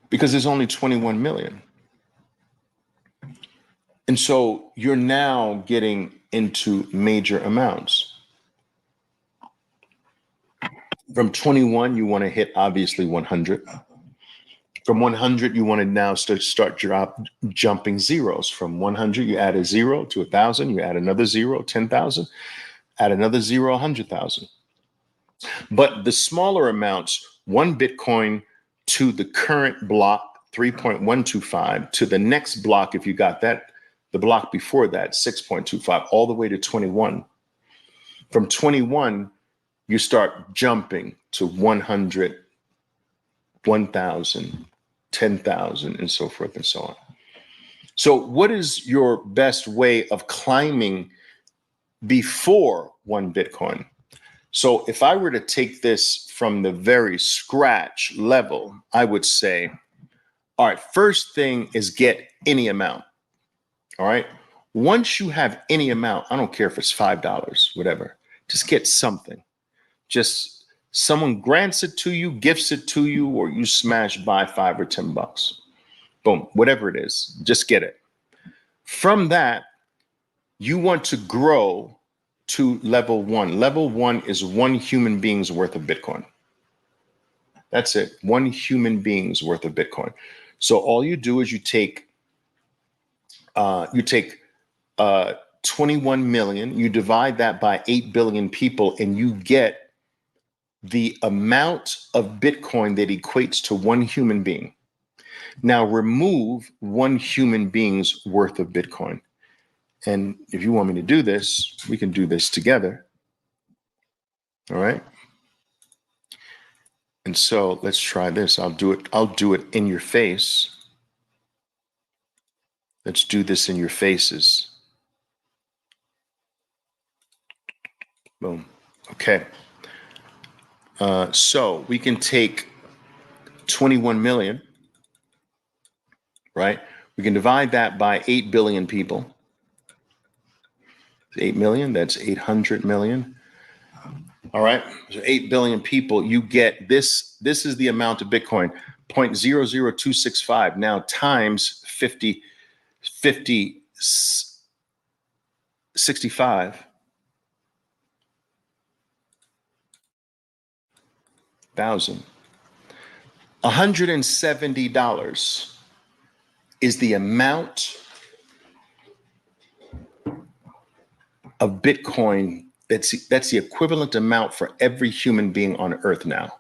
Because there's only 21 million. And so you're now getting into major amounts. From 21, you want to hit obviously 100. From 100, you want to now start jumping zeros. From 100, you add a zero to 1,000, you add another zero, 10,000, add another zero, 100,000. But the smaller amounts, 1 Bitcoin to the current block, 3.125, to the next block, if you got that, the block before that, 6.25, all the way to 21. From 21, you start jumping to 100, 1,000, 10,000, and so forth and so on. So what is your best way of climbing before 1 Bitcoin? So if I were to take this from the very scratch level, I would say, all right, first thing is get any amount. All right. Once you have any amount, I don't care if it's $5, whatever, just get something. Just someone grants it to you, gifts it to you, or you smash by $5 or $10. Boom, whatever it is, just get it. From that, you want to grow to level 1. Level 1 is 1 human being's worth of Bitcoin. That's it. 1 human being's worth of Bitcoin. So all you do is you take 21 million, you divide that by 8 billion people, and you get the amount of Bitcoin that equates to 1 human being. Now remove 1 human being's worth of Bitcoin. And if you want me to do this, we can do this together. All right. And so let's try this. I'll do it in your face. Let's do this in your faces. Boom. Okay. So we can take 21 million, right? We can divide that by 8 billion people. 8 million, that's 800 million. All right, so 8 billion people, you get this. This is the amount of Bitcoin, 0.00265 now times 50, 65,000. $170 is the amount of Bitcoin. That's the equivalent amount for every human being on Earth now.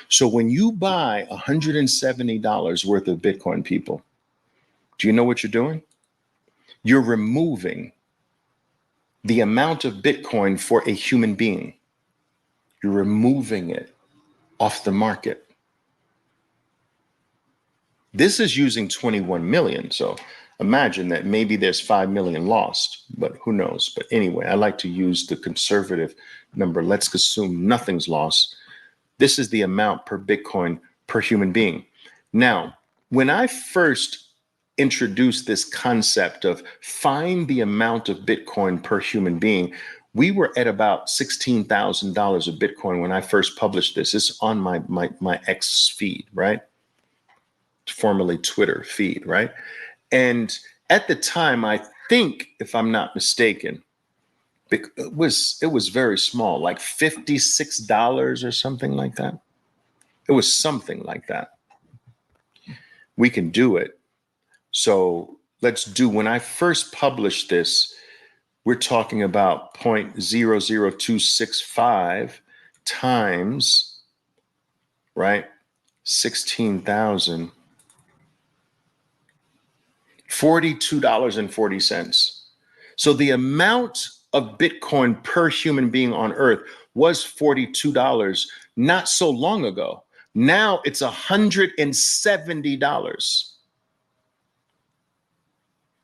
So when you buy $170 worth of Bitcoin, people, do you know what you're doing? You're removing the amount of Bitcoin for a human being. You're removing it off the market. This is using 21 million. So imagine that maybe there's 5 million lost, but who knows? But anyway, I like to use the conservative number. Let's assume nothing's lost. This is the amount per Bitcoin per human being. Now, when I first introduced this concept of find the amount of Bitcoin per human being, we were at about $16,000 of Bitcoin when I first published this. It's on my X feed, right? Formerly Twitter feed, right? And at the time, I think, if I'm not mistaken, it was very small, like $56 or something like that. It was something like that. We can do it. So let's do, when I first published this, we're talking about 0.00265 times, right? 16,000. $42.40. So the amount of Bitcoin per human being on earth was $42 not so long ago. Now it's $170.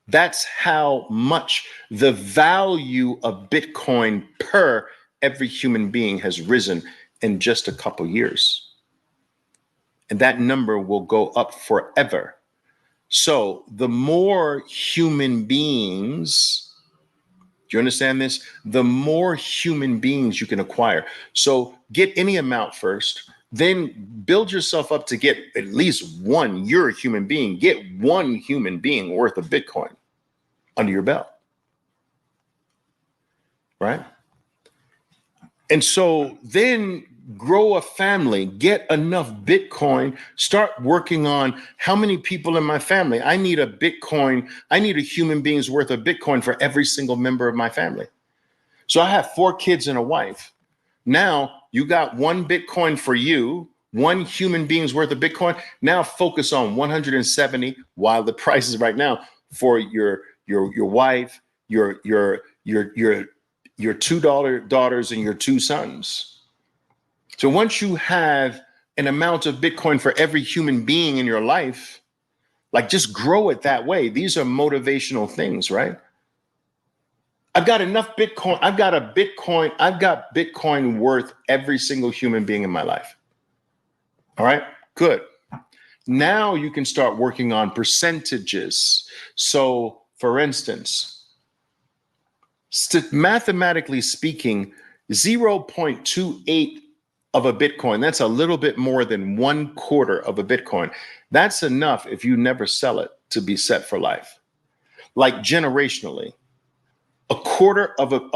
That's how much the value of Bitcoin per every human being has risen in just a couple years. And that number will go up forever. So the more human beings, do you understand this? The more human beings you can acquire. So get any amount first, then build yourself up to get at least one. You're a human being. Get one human being worth of Bitcoin under your belt, right? And so then grow a family, get enough Bitcoin, start working on how many people in my family. I need a Bitcoin. I need a human being's worth of Bitcoin for every single member of my family. So I have 4 kids and a wife. Now you got 1 Bitcoin for you, 1 human being's worth of Bitcoin. Now focus on 170 while the price is right now for your wife, your 2 daughters and your 2 sons. So once you have an amount of Bitcoin for every human being in your life, like just grow it that way. These are motivational things, right? I've got enough Bitcoin. I've got Bitcoin worth every single human being in my life. All right, good. Now you can start working on percentages. So for instance, mathematically speaking, 0.28 of a Bitcoin, that's a little bit more than 1/4 of a Bitcoin. That's enough if you never sell it to be set for life. Like generationally, a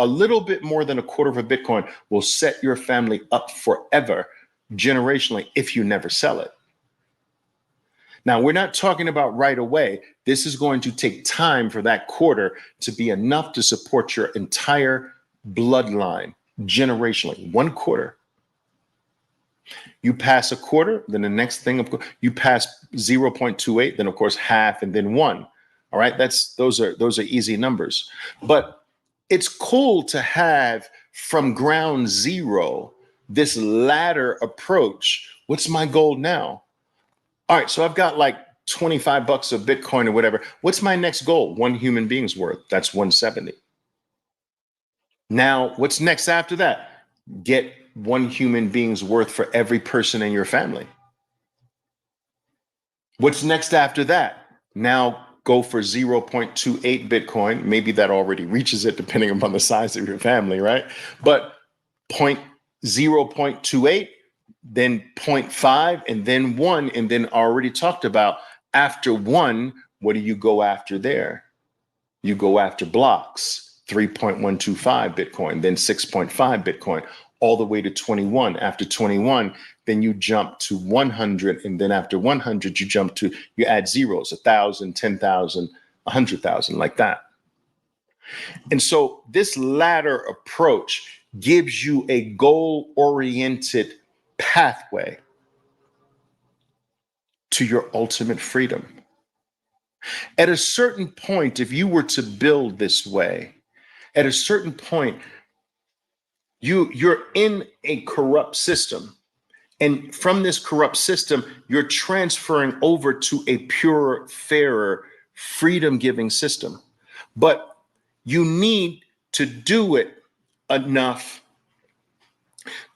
little bit more than 1/4 of a Bitcoin will set your family up forever generationally if you never sell it. Now, we're not talking about right away. This is going to take time for that quarter to be enough to support your entire bloodline generationally. 1/4. You pass 1/4, then the next thing, of course, you pass 0.28, then of course half, and then 1. All right, those are easy numbers. But it's cool to have from ground zero this ladder approach. What's my goal now? All right, so I've got like $25 of Bitcoin or whatever. What's my next goal? 1 human being's worth. That's 170. Now, what's next after that? Get 1 human being's worth for every person in your family. What's next after that? Now go for 0.28 Bitcoin. Maybe that already reaches it depending upon the size of your family, right? But 0.28, then 0.5, and then 1, and then already talked about after 1, what do you go after there? You go after blocks, 3.125 Bitcoin, then 6.5 Bitcoin, all the way to 21. After 21, then you jump to 100. And then after 100, you add zeros, 1,000, 10,000, 100,000, like that. And so this ladder approach gives you a goal-oriented pathway to your ultimate freedom. At a certain point, if you were to build this way, at a certain point, you're in a corrupt system. And from this corrupt system, you're transferring over to a purer, fairer, freedom-giving system. But you need to do it enough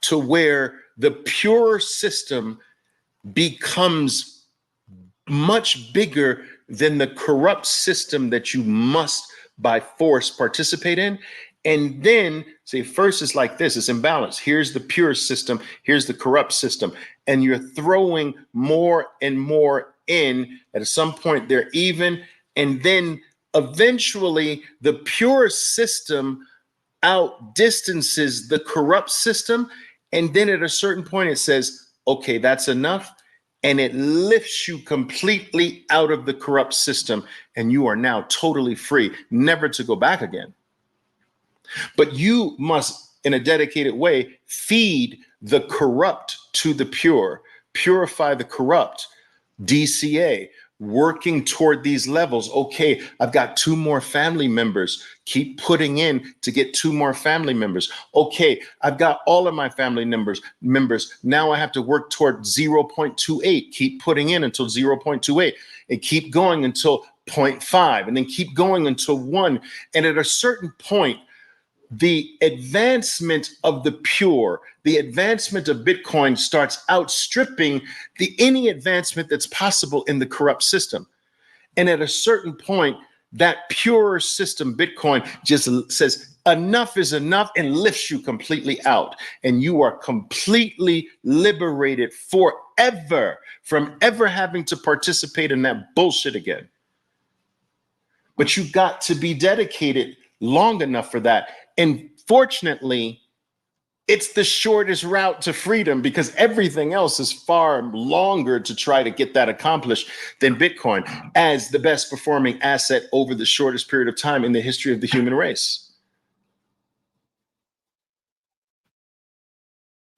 to where the pure system becomes much bigger than the corrupt system that you must by force participate in. And then say, first it's like this, it's imbalanced. Here's the pure system, here's the corrupt system. And you're throwing more and more in. At some point they're even. And then eventually the pure system outdistances the corrupt system. And then at a certain point it says, okay, that's enough. And it lifts you completely out of the corrupt system. And you are now totally free, never to go back again. But you must, in a dedicated way, feed the corrupt to the pure, purify the corrupt, DCA, working toward these levels. Okay, I've got 2 more family members. Keep putting in to get 2 more family members. Okay, I've got all of my family members. Now I have to work toward 0.28. Keep putting in until 0.28 and keep going until 0.5 and then keep going until 1. And at a certain point, the advancement of the pure, the advancement of Bitcoin starts outstripping any advancement that's possible in the corrupt system. And at a certain point, that pure system, Bitcoin, just says enough is enough and lifts you completely out. And you are completely liberated forever from ever having to participate in that bullshit again. But you got to be dedicated long enough for that. And fortunately, it's the shortest route to freedom because everything else is far longer to try to get that accomplished than Bitcoin as the best performing asset over the shortest period of time in the history of the human race.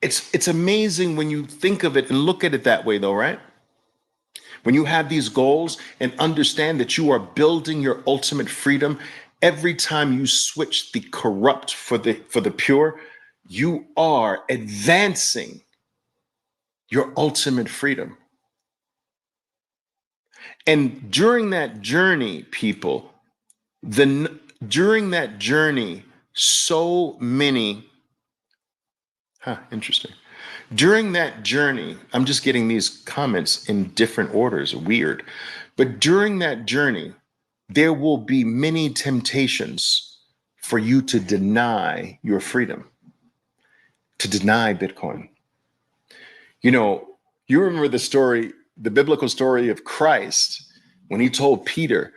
It's amazing when you think of it and look at it that way, though, right? When you have these goals and understand that you are building your ultimate freedom, every time you switch the corrupt for the pure, you are advancing your ultimate freedom. And during that journey, people, during that journey, so many, interesting. During that journey, I'm just getting these comments in different orders, weird. But during that journey, there will be many temptations for you to deny your freedom, to deny Bitcoin. You know, you remember the story, the biblical story of Christ when he told Peter,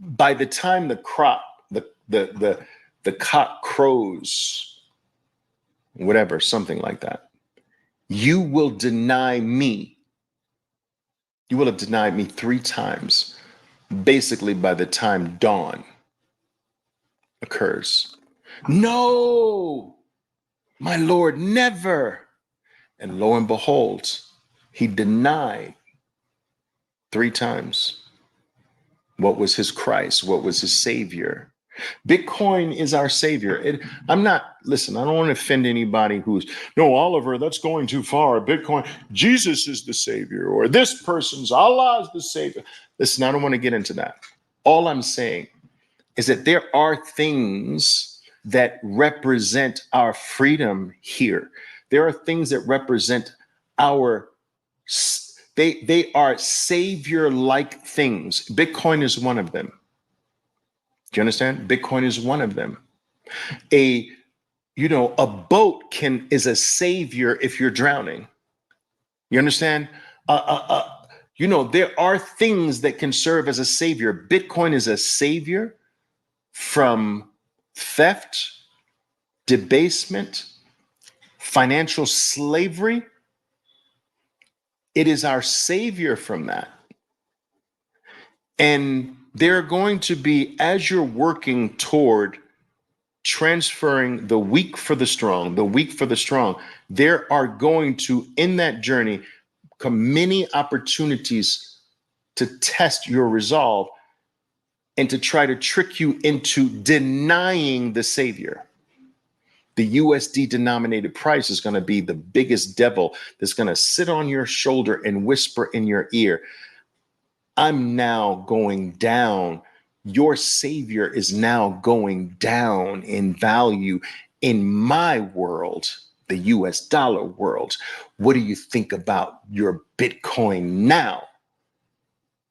by the time the cock crows, whatever, something like that, you will deny me. You will have denied me 3 times, basically by the time dawn occurs. No, my Lord, never. And lo and behold, he denied 3 times what was his Christ, what was his Savior. Bitcoin is our Savior. I don't want to offend anybody who's, no, Oliver, that's going too far. Bitcoin, Jesus is the Savior, or this person's Allah is the Savior. Listen, I don't want to get into that. All I'm saying is that there are things that represent our freedom here. There are things that represent they are Savior-like things. Bitcoin is one of them. Do you understand? Bitcoin is one of them. A boat is a savior if you're drowning. You understand? There are things that can serve as a savior. Bitcoin is a savior from theft, debasement, financial slavery. It is our savior from that. And there are going to be, as you're working toward transferring the weak for the strong, there are going to, in that journey, come many opportunities to test your resolve and to try to trick you into denying the Savior. The USD denominated price is going to be the biggest devil that's going to sit on your shoulder and whisper in your ear, I'm now going down. Your Savior is now going down in value in my world, the US dollar world. What do you think about your Bitcoin now?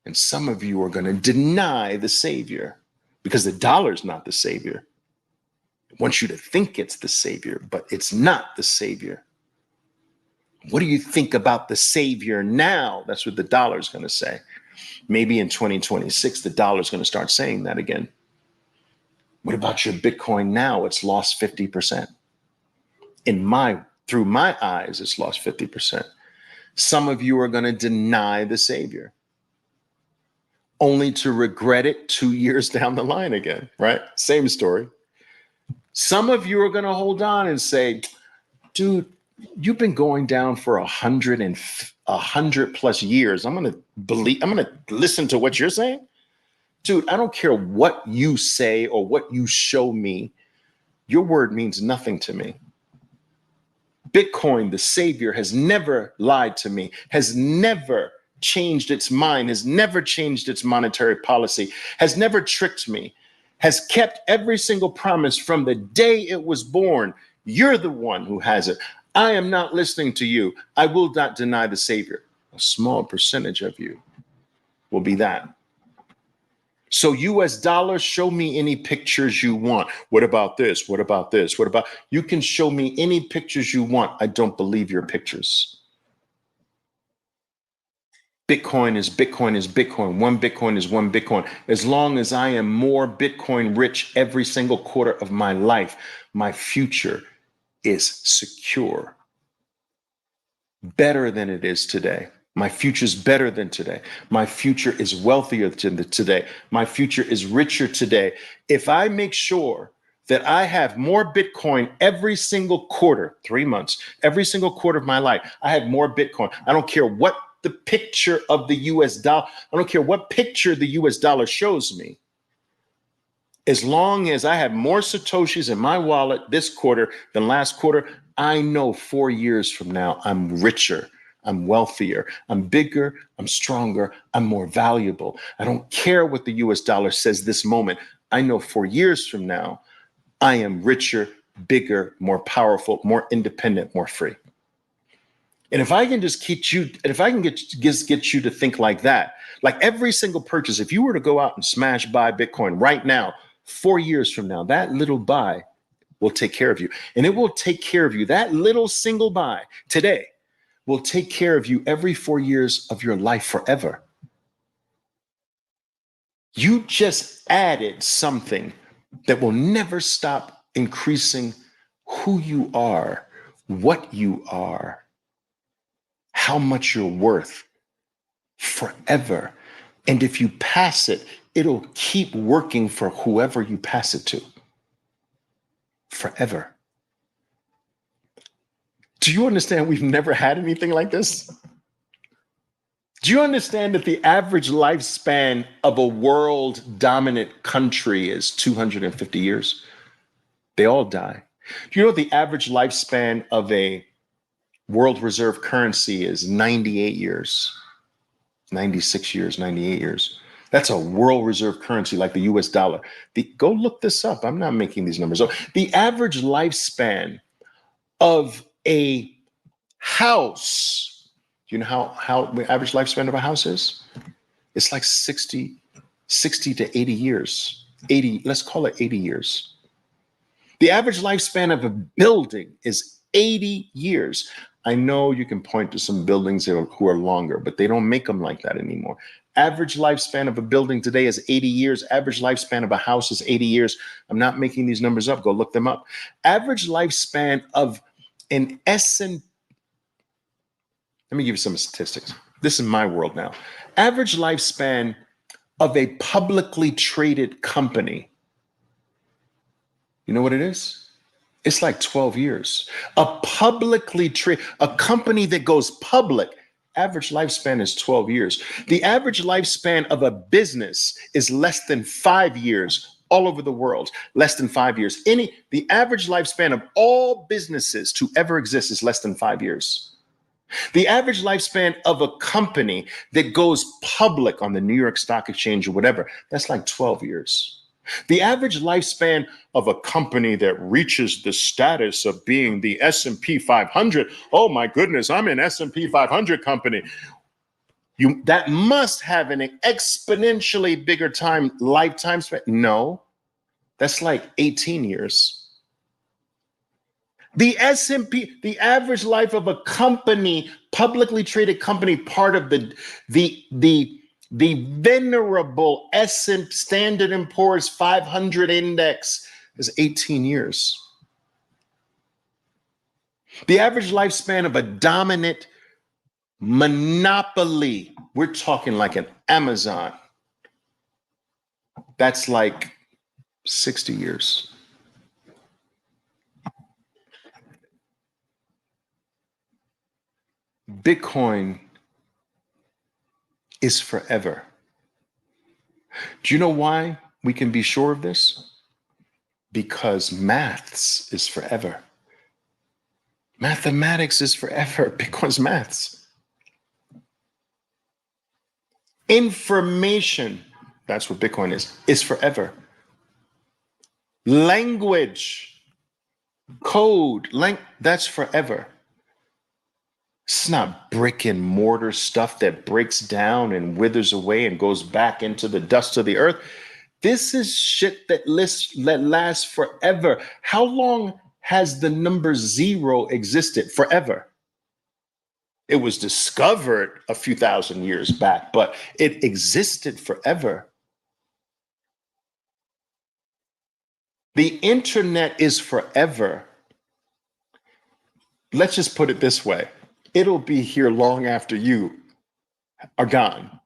And some of you are going to deny the Savior because the dollar is not the Savior. I want you to think it's the Savior, but it's not the Savior. What do you think about the Savior now? That's what the dollar is going to say. Maybe in 2026, the dollar is going to start saying that again. What about your Bitcoin now? It's lost 50%. Through my eyes, it's lost 50%. Some of you are going to deny the Savior, only to regret it 2 years down the line again, right? Same story. Some of you are going to hold on and say, dude, You've been going down for 100+ years. I'm going to listen to what you're saying. Dude, I don't care what you say or what you show me. Your word means nothing to me. Bitcoin, the savior, has never lied to me, has never changed its mind, has never changed its monetary policy, has never tricked me, has kept every single promise from the day it was born. You're the one who has it. I am not listening to you. I will not deny the savior. A small percentage of you will be that. So US dollars, show me any pictures you want. What about this? What about this? What about, you can show me any pictures you want. I don't believe your pictures. Bitcoin is Bitcoin is Bitcoin. One Bitcoin is one Bitcoin. As long as I am more Bitcoin rich every single quarter of my life, my future is secure, better than it is today. My future is better than today. My future is wealthier than today. My future is richer today. If I make sure that I have more Bitcoin every single quarter, 3 months, every single quarter of my life, I have more Bitcoin. I don't care what the picture of the US dollar, I don't care what picture the US dollar shows me. As long as I have more Satoshis in my wallet this quarter than last quarter, I know 4 years from now, I'm richer, I'm wealthier, I'm bigger, I'm stronger, I'm more valuable. I don't care what the US dollar says this moment. I know 4 years from now, I am richer, bigger, more powerful, more independent, more free. And if I can just get you to think like that, like every single purchase, if you were to go out and smash buy Bitcoin right now, 4 years from now, that little buy will take care of you. And it will take care of you. That little single buy today will take care of you every 4 years of your life forever. You just added something that will never stop increasing who you are, what you are, how much you're worth forever. And if you pass it, it'll keep working for whoever you pass it to forever. Do you understand we've never had anything like this? Do you understand that the average lifespan of a world dominant country is 250 years? They all die. Do you know what the average lifespan of a world reserve currency is? 98 years, 96 years, 98 years. That's a world reserve currency like the US dollar. Go look this up. I'm not making these numbers up. The average lifespan of a house, do you know how the average lifespan of a house is? It's like 60 to 80 years. 80, let's call it 80 years. The average lifespan of a building is 80 years. I know you can point to some buildings who are longer, but they don't make them like that anymore. Average lifespan of a building today is 80 years. Average lifespan of a house is 80 years. I'm not making these numbers up. Go look them up. Average lifespan of an S&P. Let me give you some statistics. This is my world now. Average lifespan of a publicly traded company. You know what it is? It's like 12 years. A company that goes public, average lifespan is 12 years. The average lifespan of a business is less than 5 years all over the world, less than 5 years. The average lifespan of all businesses to ever exist is less than 5 years. The average lifespan of a company that goes public on the New York Stock Exchange or whatever, that's like 12 years. The average lifespan of a company that reaches the status of being the S&P 500, oh my goodness, I'm an S&P 500 company. That must have an exponentially bigger lifetime span. No, that's like 18 years. The S&P, the average life of a company, publicly traded company, part of the venerable S&P Standard & Poor's 500 index is 18 years. The average lifespan of a dominant monopoly, we're talking like an Amazon, that's like 60 years. Bitcoin is forever. Do you know why we can be sure of this? Because maths is forever. Mathematics is forever. Bitcoin's maths. Information, that's what Bitcoin is forever. Language, code, that's forever. It's not brick and mortar stuff that breaks down and withers away and goes back into the dust of the earth. This is shit that lasts forever. How long has the number 0 existed? Forever. It was discovered a few thousand years back, but it existed forever. The internet is forever. Let's just put it this way. It'll be here long after you are gone.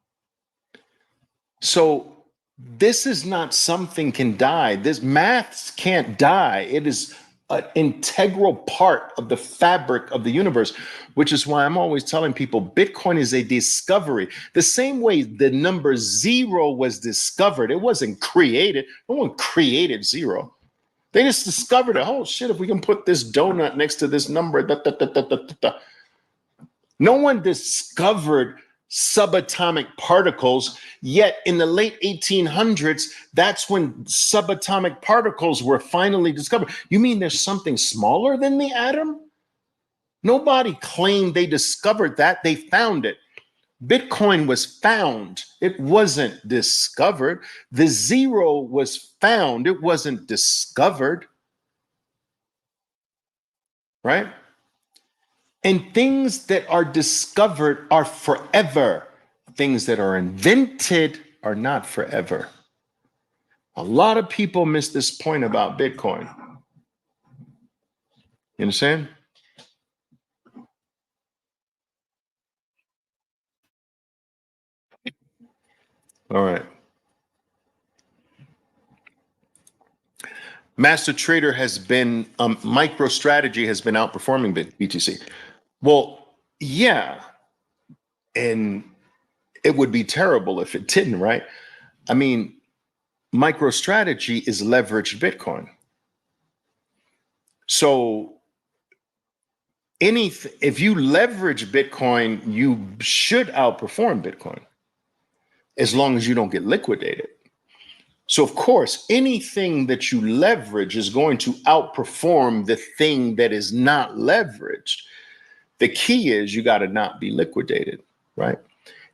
So this is not something can die. This maths can't die. It is an integral part of the fabric of the universe, which is why I'm always telling people Bitcoin is a discovery. The same way the number 0 was discovered, it wasn't created. No one created 0. They just discovered it. Oh shit, if we can put this donut next to this number, No one discovered subatomic particles, yet in the late 1800s, that's when subatomic particles were finally discovered. You mean there's something smaller than the atom? Nobody claimed they discovered that. They found it. Bitcoin was found. It wasn't discovered. The 0 was found. It wasn't discovered. Right? And things that are discovered are forever. Things that are invented are not forever. A lot of people miss this point about Bitcoin. You understand? All right. Master Trader has been, MicroStrategy has been outperforming BTC. Well, yeah. And it would be terrible if it didn't, right? I mean, MicroStrategy is leveraged Bitcoin. So if you leverage Bitcoin, you should outperform Bitcoin as long as you don't get liquidated. So of course, anything that you leverage is going to outperform the thing that is not leveraged. The key is you got to not be liquidated, right?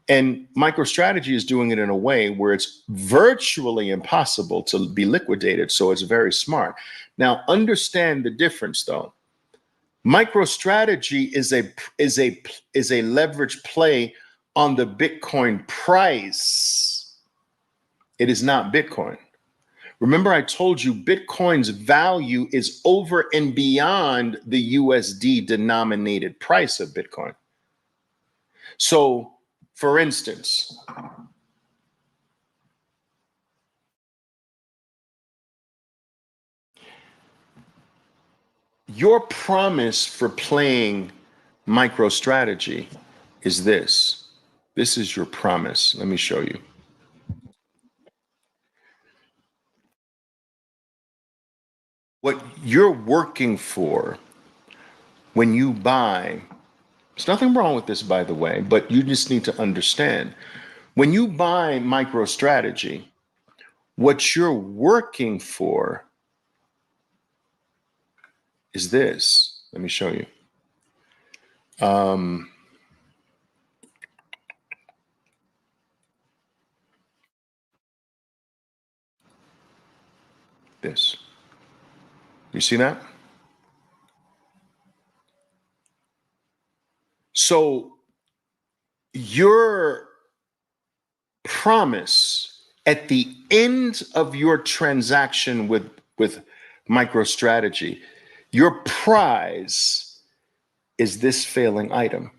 And MicroStrategy is doing it in a way where it's virtually impossible to be liquidated. So it's very smart. Now, understand the difference, though. MicroStrategy is a leverage play on the Bitcoin price. It is not Bitcoin. Remember, I told you Bitcoin's value is over and beyond the USD denominated price of Bitcoin. So, for instance, your promise for playing MicroStrategy is this. This is your promise. Let me show you. What you're working for when you buy, there's nothing wrong with this, by the way, but you just need to understand. When you buy MicroStrategy, what you're working for is this. Let me show you. This. You see that? So your promise at the end of your transaction with MicroStrategy, your prize is this failing item.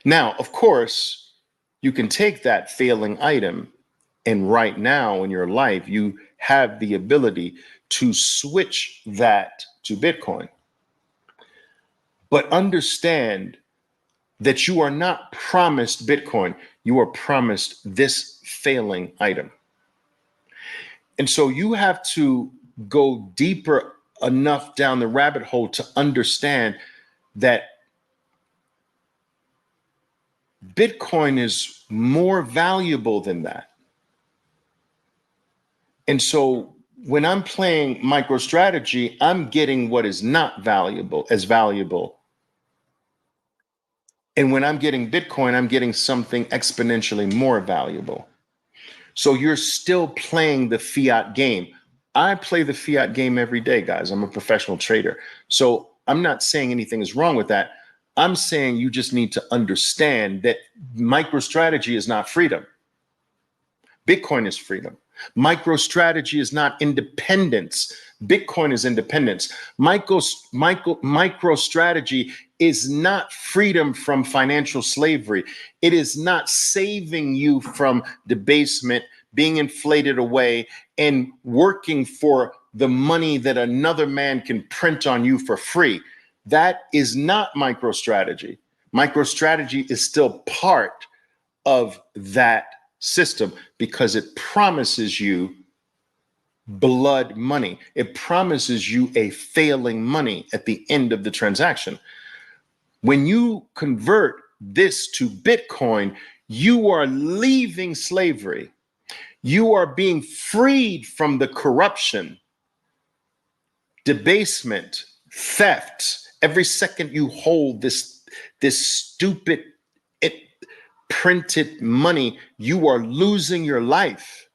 Now, of course, you can take that failing item and right now in your life, you have the ability to switch that to Bitcoin. But understand that you are not promised Bitcoin. You are promised this failing item. And so you have to go deeper enough down the rabbit hole to understand that Bitcoin is more valuable than that. And so when I'm playing MicroStrategy, I'm getting what is not valuable as valuable. And when I'm getting Bitcoin, I'm getting something exponentially more valuable. So you're still playing the fiat game. I play the fiat game every day, guys. I'm a professional trader. So I'm not saying anything is wrong with that. I'm saying you just need to understand that MicroStrategy is not freedom. Bitcoin is freedom. MicroStrategy is not independence. Bitcoin is independence. MicroStrategy is not freedom from financial slavery. It is not saving you from debasement, being inflated away, and working for the money that another man can print on you for free. That is not MicroStrategy. MicroStrategy is still part of that system because it promises you blood money. It promises you a failing money at the end of the transaction. When you convert this to Bitcoin, you are leaving slavery. You are being freed from the corruption, debasement, theft. Every second you hold this stupid printed money, you are losing your life.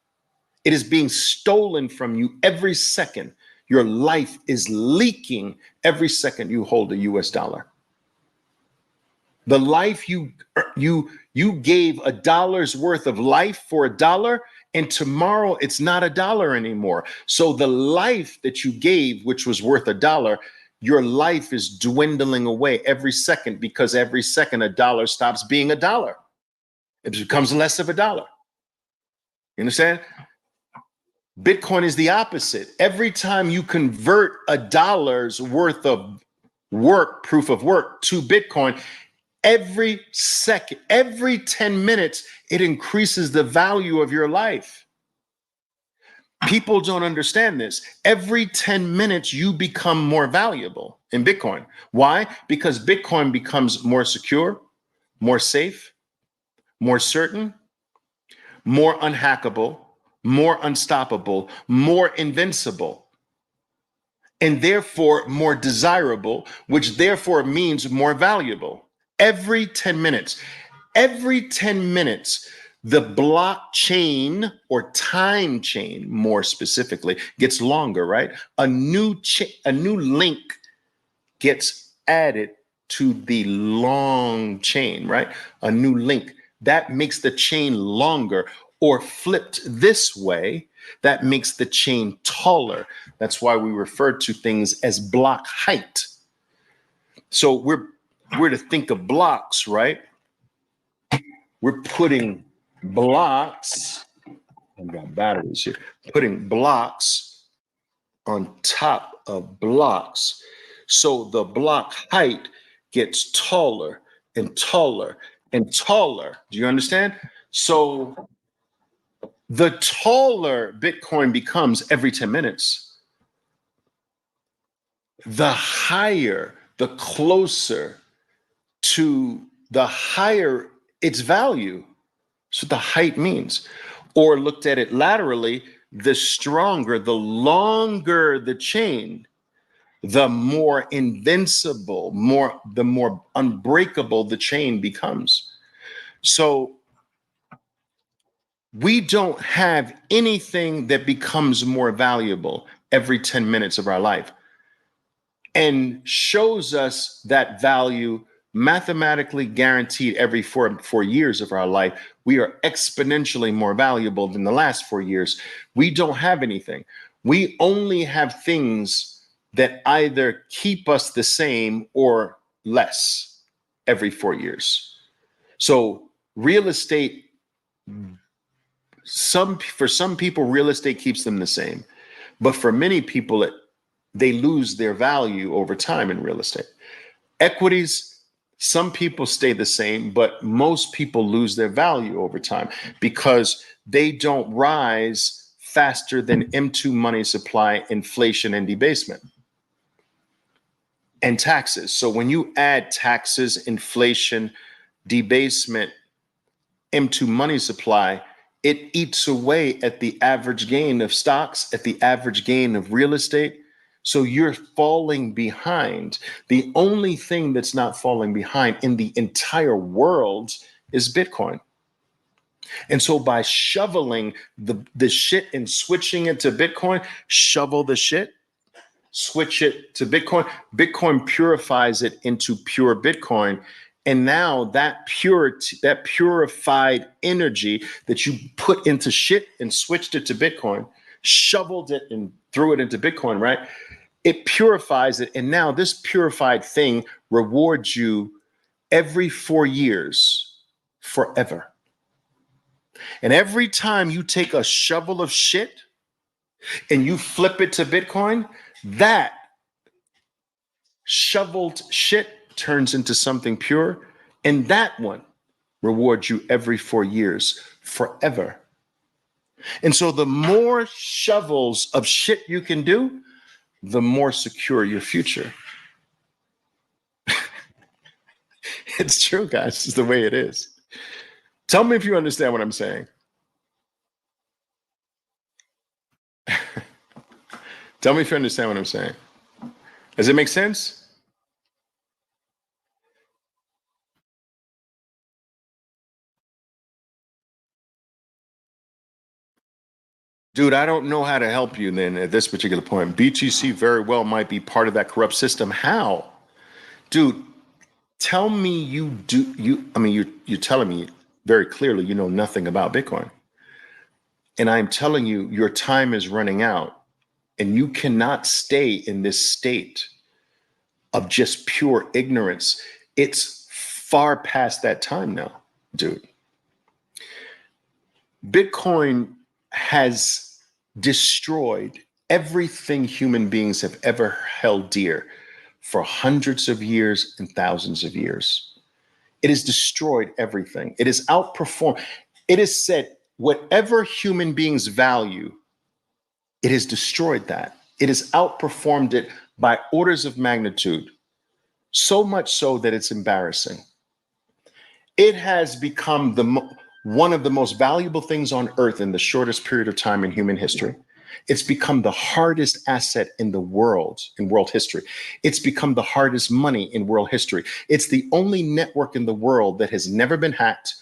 It is being stolen from you every second. Your life is leaking every second you hold a US dollar. The life you gave $1's worth of life for $1, and tomorrow it's not $1 anymore. So the life that you gave, which was worth $1, your life is dwindling away every second because every second $1 stops being $1. It becomes less of $1. You understand? Bitcoin is the opposite. Every time you convert $1's worth of work, proof of work, to Bitcoin, every second, every 10 minutes, it increases the value of your life. People don't understand this. Every 10 minutes, you become more valuable in Bitcoin. Why? Because Bitcoin becomes more secure, more safe, more certain, more unhackable, more unstoppable, more invincible, and therefore more desirable, which therefore means more valuable. Every 10 minutes, the blockchain or time chain, more specifically, gets longer, right? A new link gets added to the long chain, right? A new link that makes the chain longer, or flipped this way, that makes the chain taller. That's why we refer to things as block height. So we're to think of blocks, right? We're putting blocks, I've got batteries here, putting blocks on top of blocks. So the block height gets taller and taller and taller. Do you understand? So the taller Bitcoin becomes every 10 minutes, the higher, the closer to the higher its value. That's what the height means. Or looked at it laterally, the stronger, the longer the chain, the more invincible, the more unbreakable the chain becomes. So we don't have anything that becomes more valuable every 10 minutes of our life and shows us that value mathematically guaranteed every four years of our life. We are exponentially more valuable than the last 4 years. We don't have anything. We only have things that either keep us the same or less every 4 years. So real estate, for some people, real estate keeps them the same. But for many people, they lose their value over time in real estate. Equities, some people stay the same, but most people lose their value over time because they don't rise faster than M2 money supply, inflation, and debasement. And taxes. So when you add taxes, inflation, debasement, M2 money supply, it eats away at the average gain of stocks, at the average gain of real estate. So you're falling behind. The only thing that's not falling behind in the entire world is Bitcoin. And so by shoveling the shit and switching it to Bitcoin, shovel the shit, switch it to Bitcoin. Bitcoin purifies it into pure Bitcoin. And now that purified energy that you put into shit and switched it to Bitcoin, shoveled it and threw it into Bitcoin, right? It purifies it. And now this purified thing rewards you every 4 years forever. And every time you take a shovel of shit and you flip it to Bitcoin, that shoveled shit turns into something pure, and that one rewards you every 4 years forever. And so the more shovels of shit you can do, the more secure your future. It's true, guys. It's the way it is. Tell me if you understand what I'm saying. Tell me if you understand what I'm saying. Does it make sense? Dude, I don't know how to help you then at this particular point. BTC very well might be part of that corrupt system. How? Dude, tell me you're telling me very clearly you know nothing about Bitcoin. And I'm telling you, your time is running out and you cannot stay in this state of just pure ignorance. It's far past that time now, dude. Bitcoin has destroyed everything human beings have ever held dear for hundreds of years and thousands of years. It has destroyed everything. It has outperformed. It is said, whatever human beings value, it has destroyed that. It has outperformed it by orders of magnitude, so much so that it's embarrassing. It has become one of the most valuable things on earth in the shortest period of time in human history. It's become the hardest asset in the world, in world history. It's become the hardest money in world history. It's the only network in the world that has never been hacked,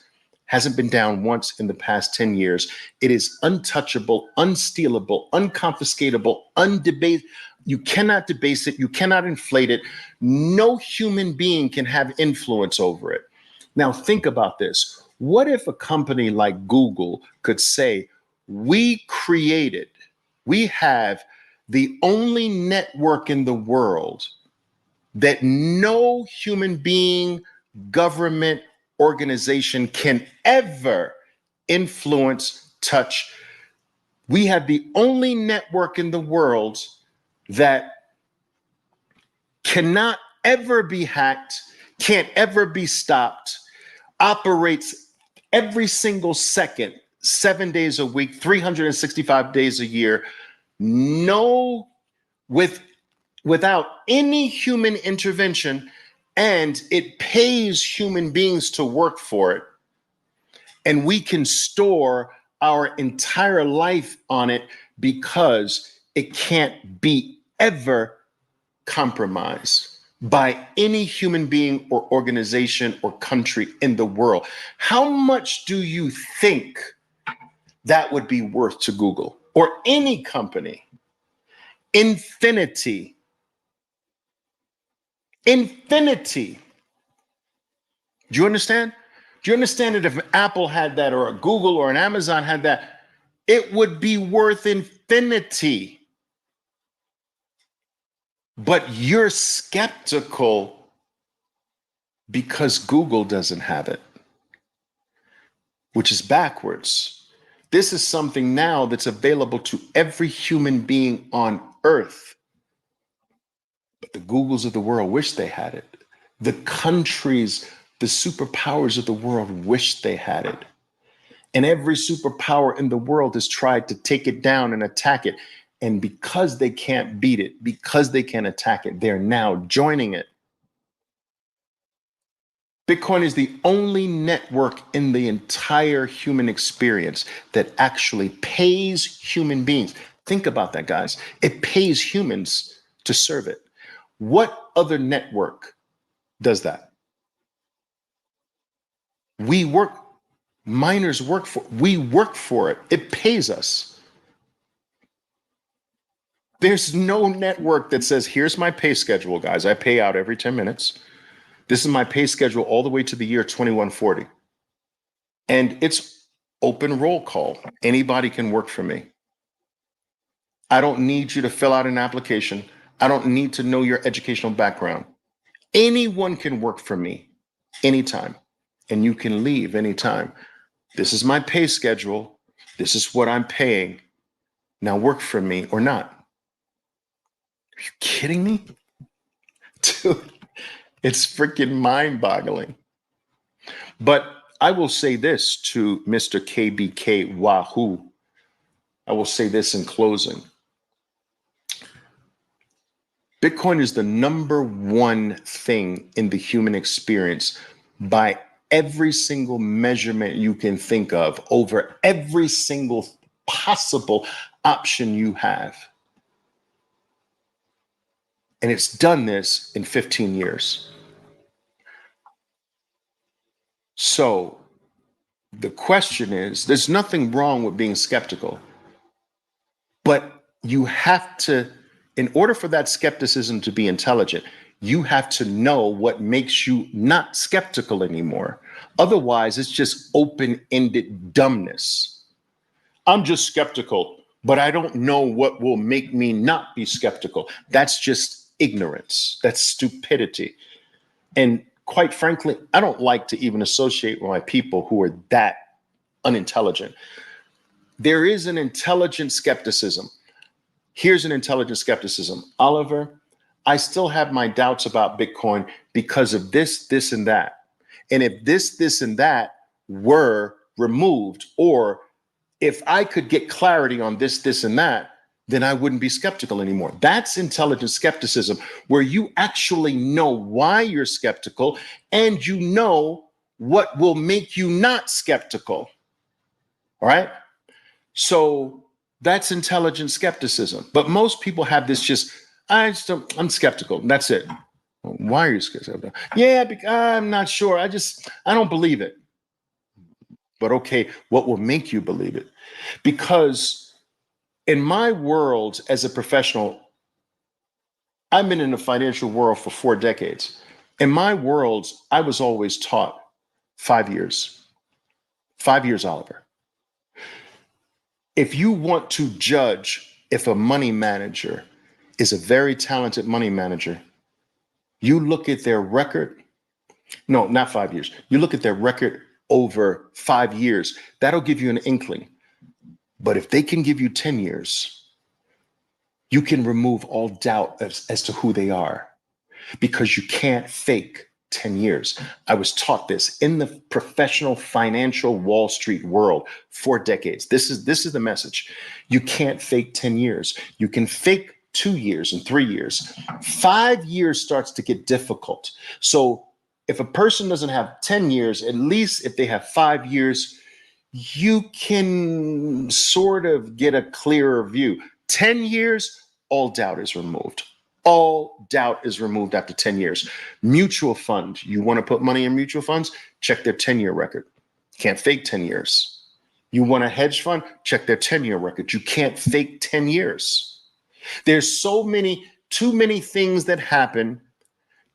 hasn't been down once in the past 10 years. It is untouchable, unstealable, unconfiscatable, undebased. You cannot debase it. You cannot inflate it. No human being can have influence over it. Now, think about this. What if a company like Google could say, we have the only network in the world that no human being, government, organization can ever influence, touch. We have the only network in the world that cannot ever be hacked, can't ever be stopped, operates every single second, 7 days a week, 365 days a year, without any human intervention, and it pays human beings to work for it. And we can store our entire life on it because it can't be ever compromised by any human being or organization or country in the world. How much do you think that would be worth to Google or any company? Infinity. Infinity. Do you understand? Do you understand that if Apple had that or a Google or an Amazon had that, it would be worth infinity? But you're skeptical because Google doesn't have it, which is backwards. This is something now that's available to every human being on earth. But the Googles of the world wish they had it. The countries, the superpowers of the world wish they had it. And every superpower in the world has tried to take it down and attack it. And because they can't beat it, because they can't attack it, they're now joining it. Bitcoin is the only network in the entire human experience that actually pays human beings. Think about that, guys. It pays humans to serve it. What other network does that? We work, miners work for, we work for it. It pays us. There's no network that says, here's my pay schedule, guys. I pay out every 10 minutes. This is my pay schedule all the way to the year 2140. And it's open roll call. Anybody can work for me. I don't need you to fill out an application. I don't need to know your educational background. Anyone can work for me anytime, and you can leave anytime. This is my pay schedule. This is what I'm paying. Now work for me or not. Are you kidding me? Dude, it's freaking mind-boggling. But I will say this to Mr. KBK Wahoo. I will say this in closing. Bitcoin is the number one thing in the human experience by every single measurement you can think of, over every single possible option you have. And it's done this in 15 years. So the question is, there's nothing wrong with being skeptical, but you have to, in order for that skepticism to be intelligent, you have to know what makes you not skeptical anymore. Otherwise, it's just open-ended dumbness. I'm just skeptical, but I don't know what will make me not be skeptical. That's just ignorance. That's stupidity. And quite frankly, I don't like to even associate with my people who are that unintelligent. There is an intelligent skepticism. Here's an intelligent skepticism. Oliver, I still have my doubts about Bitcoin because of this, this, and that. And if this, this, and that were removed, or if I could get clarity on this, this, and that, then I wouldn't be skeptical anymore. That's intelligent skepticism, where you actually know why you're skeptical and you know what will make you not skeptical. All right? So that's intelligent skepticism. But most people have this I'm skeptical. That's it. Why are you skeptical? Yeah, because I'm not sure. I don't believe it. But okay, what will make you believe it? Because in my world as a professional, I've been in the financial world for 4 decades. In my world, I was always taught 5 years. 5 years, Oliver. If you want to judge if a money manager is a very talented money manager, you look at their record. No, not 5 years. You look at their record over 5 years. That'll give you an inkling. But if they can give you 10 years, you can remove all doubt as to who they are, because you can't fake 10 years. I was taught this in the professional financial Wall Street world for decades. This is the message. You can't fake 10 years. You can fake 2 years and 3 years. 5 years starts to get difficult. So if a person doesn't have 10 years, at least if they have 5 years, you can sort of get a clearer view. 10 years, all doubt is removed. All doubt is removed after 10 years. Mutual fund, you want to put money in mutual funds? Check their 10-year record. Can't fake 10 years. You want a hedge fund? Check their 10-year record. You can't fake 10 years. There's too many things that happen,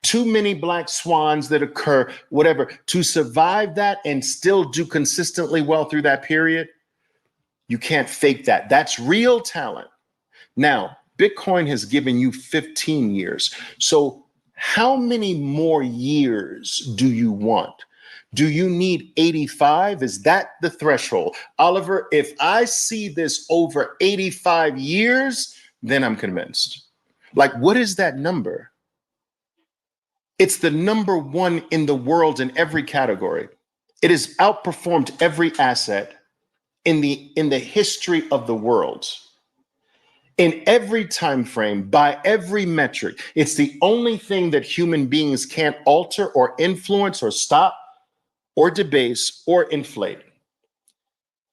too many black swans that occur, whatever, to survive that and still do consistently well through that period. You can't fake that. That's real talent. Now, Bitcoin has given you 15 years. So how many more years do you want? Do you need 85? Is that the threshold? Oliver, if I see this over 85 years, then I'm convinced. Like, what is that number? It's the number one in the world in every category. It has outperformed every asset in the history of the world. In every time frame, by every metric, it's the only thing that human beings can't alter or influence or stop or debase or inflate.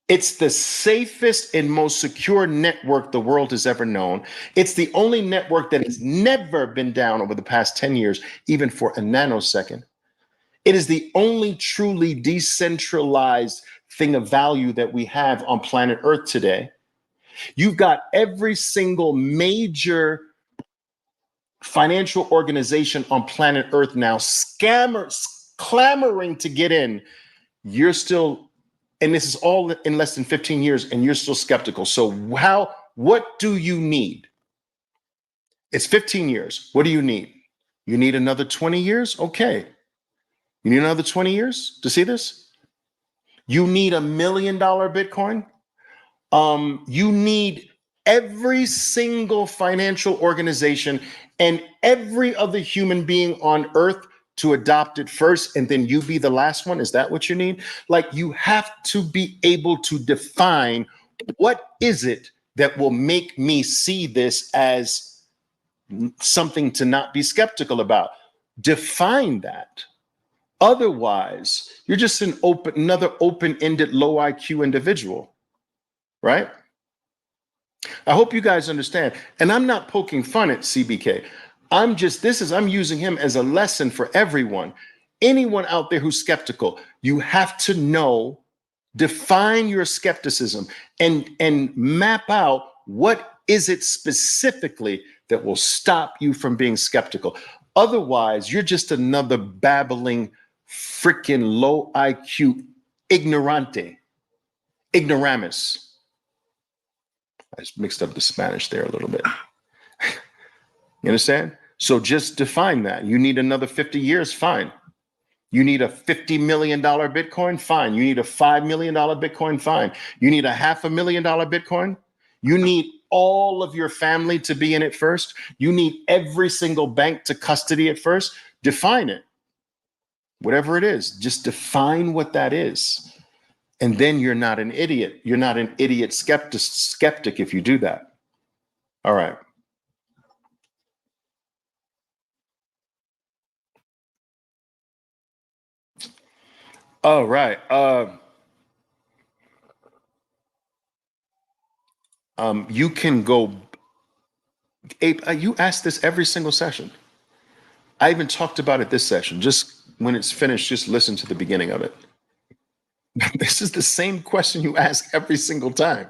It's the safest and most secure network the world has ever known. It's the only network that has never been down over the past 10 years, even for a nanosecond. It is the only truly decentralized thing of value that we have on planet Earth today. You've got every single major financial organization on planet Earth now clamoring to get in. You're still, and this is all in less than 15 years, and you're still skeptical. So what do you need? It's 15 years. What do you need? You need another 20 years? Okay. You need another 20 years to see this? You need $1 million Bitcoin? You need every single financial organization and every other human being on earth to adopt it first, and then you be the last one? Is that what you need? Like, you have to be able to define, what is it that will make me see this as something to not be skeptical about? Define that. Otherwise, you're just another open-ended, low IQ individual, right? I hope you guys understand. And I'm not poking fun at CBK. I'm using him as a lesson for everyone. Anyone out there who's skeptical, you have to know, define your skepticism and map out what is it specifically that will stop you from being skeptical. Otherwise, you're just another babbling, freaking low IQ ignoramus. I just mixed up the Spanish there a little bit. You understand? So just define that. You need another 50 years? Fine. You need a $50 million Bitcoin? Fine. You need a $5 million Bitcoin? Fine. You need a $500,000 Bitcoin? You need all of your family to be in it first? You need every single bank to custody it first? Define it. Whatever it is, just define what that is. And then you're not an idiot. You're not an idiot skeptic if you do that. All right. All right. You can go, Abe, you ask this every single session. I even talked about it this session. Just when it's finished, just listen to the beginning of it. This is the same question you ask every single time.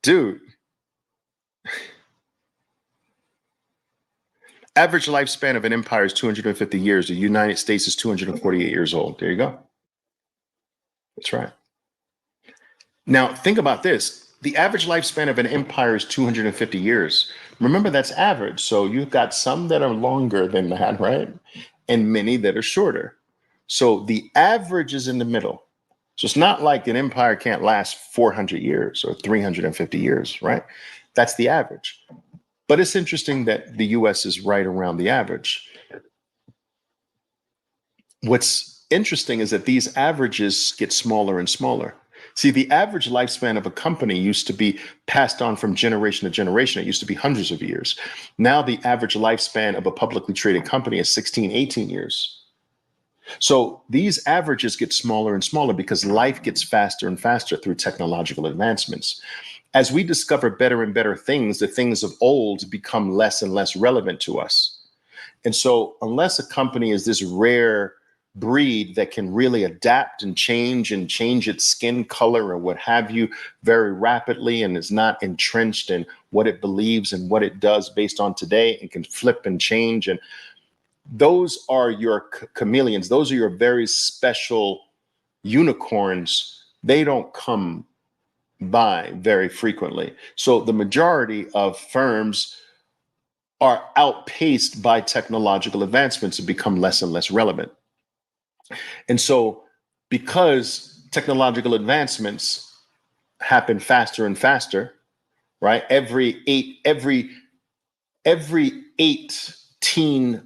Dude. Average lifespan of an empire is 250 years. The United States is 248 years old. There you go. That's right. Now, think about this. The average lifespan of an empire is 250 years. Remember, that's average. So you've got some that are longer than that, right? And many that are shorter. So the average is in the middle. So it's not like an empire can't last 400 years or 350 years, right? That's the average. But it's interesting that the US is right around the average. What's interesting is that these averages get smaller and smaller. See, the average lifespan of a company used to be passed on from generation to generation. It used to be hundreds of years. Now the average lifespan of a publicly traded company is 16, 18 years. So these averages get smaller and smaller because life gets faster and faster through technological advancements. As we discover better and better things, the things of old become less and less relevant to us. And so unless a company is this rare breed that can really adapt and change its skin color or what have you very rapidly, and is not entrenched in what it believes and what it does based on today, and can flip and change, and those are your chameleons. Those are your very special unicorns. They don't come by very frequently. So the majority of firms are outpaced by technological advancements and become less and less relevant. And so because technological advancements happen faster and faster, right? Every 18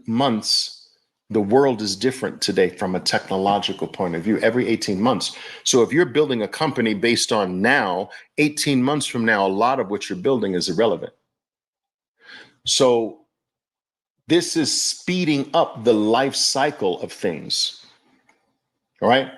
months, The world is different today from a technological point of view every 18 months. So if you're building a company based on now, 18 months from now, a lot of what you're building is irrelevant. So this is speeding up the life cycle of things. All right.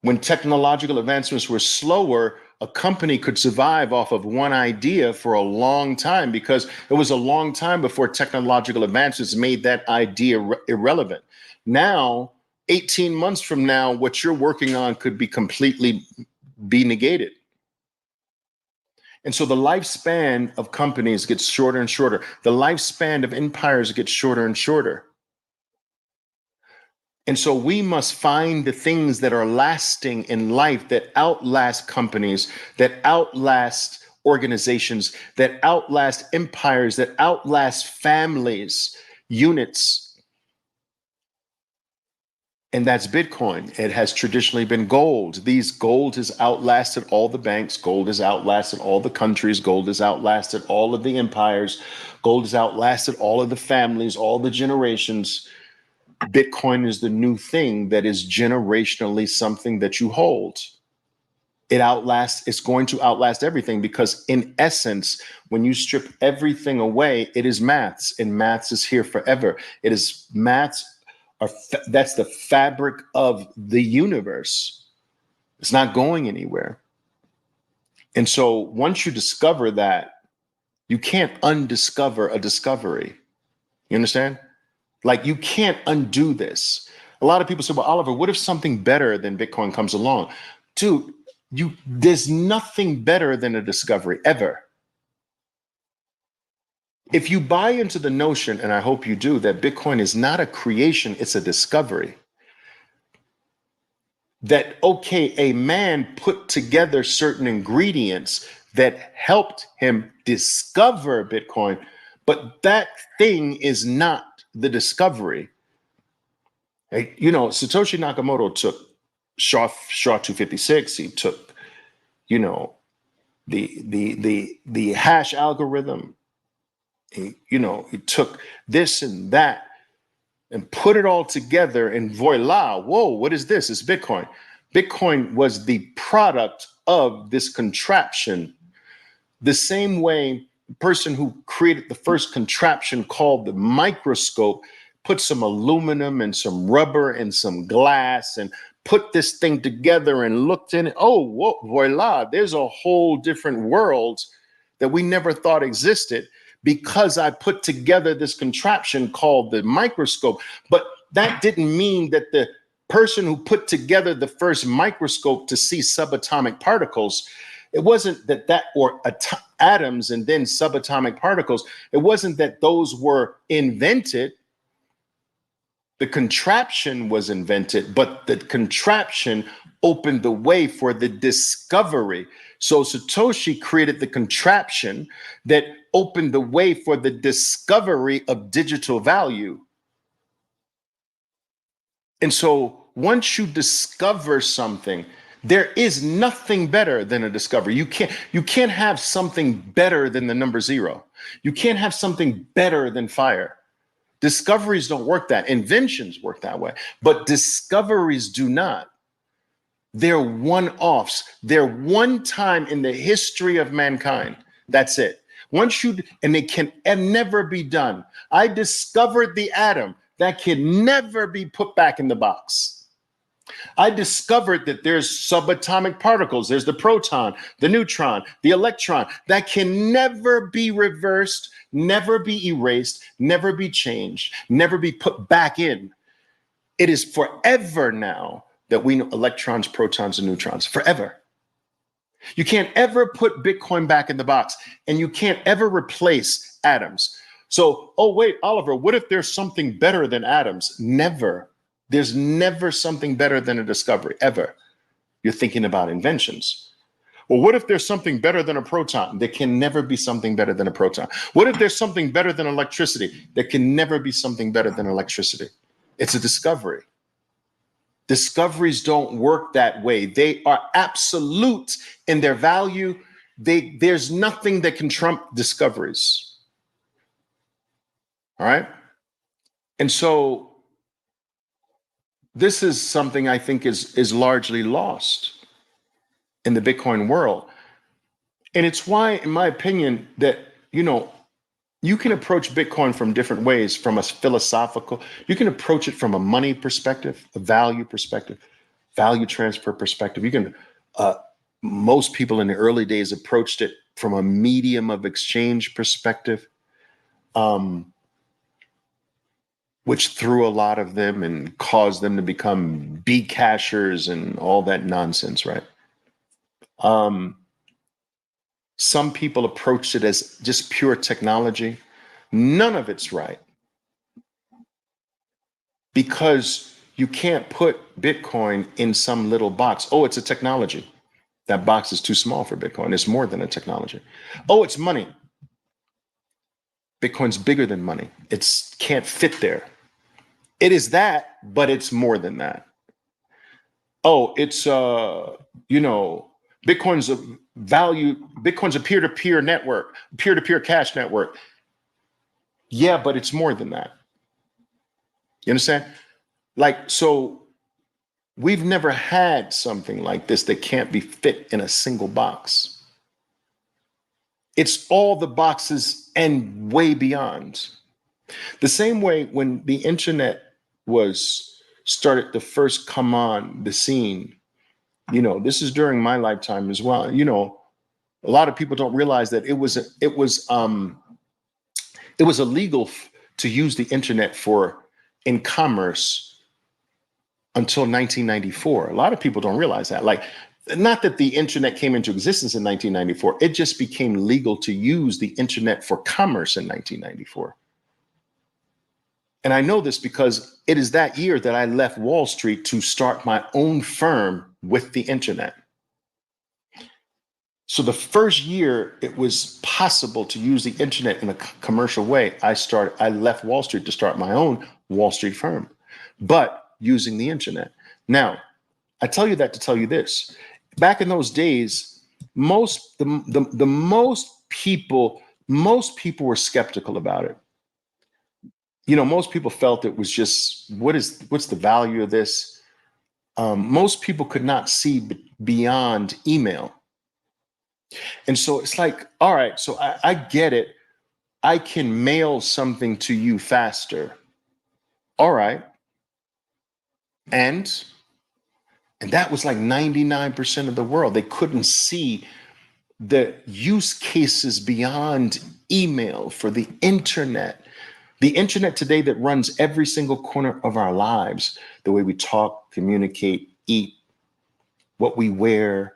When technological advancements were slower, a company could survive off of one idea for a long time because it was a long time before technological advances made that idea irrelevant. Now, 18 months from now, what you're working on could be completely be negated. And so the lifespan of companies gets shorter and shorter. The lifespan of empires gets shorter and shorter. And so we must find the things that are lasting in life, that outlast companies, that outlast organizations, that outlast empires, that outlast families, units. And that's Bitcoin. It has traditionally been gold. Gold has outlasted all the banks. Gold has outlasted all the countries. Gold has outlasted all of the empires. Gold has outlasted all of the families, all the generations. Bitcoin is the new thing that is generationally something that you hold. It's going to outlast everything because in essence, when you strip everything away, it is maths, and maths is here forever. It is maths. That's the fabric of the universe. It's not going anywhere. And so once you discover that, you can't undiscover a discovery. You understand? Like, you can't undo this. A lot of people say, well, Oliver, what if something better than Bitcoin comes along? Dude, there's nothing better than a discovery ever. If you buy into the notion, and I hope you do, that Bitcoin is not a creation, it's a discovery. That, okay, a man put together certain ingredients that helped him discover Bitcoin, but that thing is not the discovery. You know, Satoshi Nakamoto took SHA-256. He took, you know, the hash algorithm. He took this and that and put it all together, and voila, whoa, what is this? It's Bitcoin. Bitcoin was the product of this contraption. The same way the person who created the first contraption called the microscope put some aluminum and some rubber and some glass and put this thing together and looked in it. Oh, whoa, voila, there's a whole different world that we never thought existed because I put together this contraption called the microscope. But that didn't mean that the person who put together the first microscope to see subatomic particles, it wasn't that or atoms and then subatomic particles, it wasn't that those were invented. The contraption was invented, but the contraption opened the way for the discovery. So Satoshi created the contraption that opened the way for the discovery of digital value. And so once you discover something, there is nothing better than a discovery. You can't have something better than the number 0. You can't have something better than fire. Discoveries don't work that. Inventions work that way, but discoveries do not. They're one-offs. They're one time in the history of mankind. That's it. And they can never be done. I discovered the atom. That can never be put back in the box. I discovered that there's subatomic particles. There's the proton, the neutron, the electron that can never be reversed, never be erased, never be changed, never be put back in. It is forever now that we know electrons, protons, and neutrons, forever. You can't ever put Bitcoin back in the box, and you can't ever replace atoms. So, oh, wait, Oliver, what if there's something better than atoms? Never. There's never something better than a discovery, ever. You're thinking about inventions. Well, what if there's something better than a proton? There can never be something better than a proton. What if there's something better than electricity? There can never be something better than electricity. It's a discovery. Discoveries don't work that way. They are absolute in their value. There's nothing that can trump discoveries. All right? And so this is something I think is largely lost in the Bitcoin world. And it's why, in my opinion, that, you can approach Bitcoin from different ways, from a philosophical, you can approach it from a money perspective, a value perspective, value transfer perspective. You can, most people in the early days approached it from a medium of exchange perspective, which threw a lot of them and caused them to become cashers and all that nonsense, right? Some people approached it as just pure technology. None of it's right, because you can't put Bitcoin in some little box. Oh, it's a technology. That box is too small for Bitcoin. It's more than a technology. Oh, it's money. Bitcoin's bigger than money. It can't fit there. It is that, but it's more than that. Oh, it's Bitcoin's a value. Bitcoin's a peer-to-peer network, peer-to-peer cash network. Yeah, but it's more than that. You understand? So we've never had something like this that can't be fit in a single box. It's all the boxes and way beyond. The same way when the internet was started to first come on the scene, this is during my lifetime as well. A lot of people don't realize that it was illegal to use the internet in commerce until 1994. A lot of people don't realize that. Not that the internet came into existence in 1994. It just became legal to use the internet for commerce in 1994. And I know this because it is that year that I left Wall Street to start my own firm with the internet. So the first year it was possible to use the internet in a commercial way, I left Wall Street to start my own Wall Street firm, but using the internet. Now, I tell you that to tell you this. Back in those days, most people were skeptical about it. Most people felt it was just, what's the value of this? Most people could not see beyond email. And so it's like, all right, so I get it. I can mail something to you faster. All right. And that was like 99% of the world. They couldn't see the use cases beyond email for the internet. The internet today that runs every single corner of our lives, the way we talk, communicate, eat, what we wear,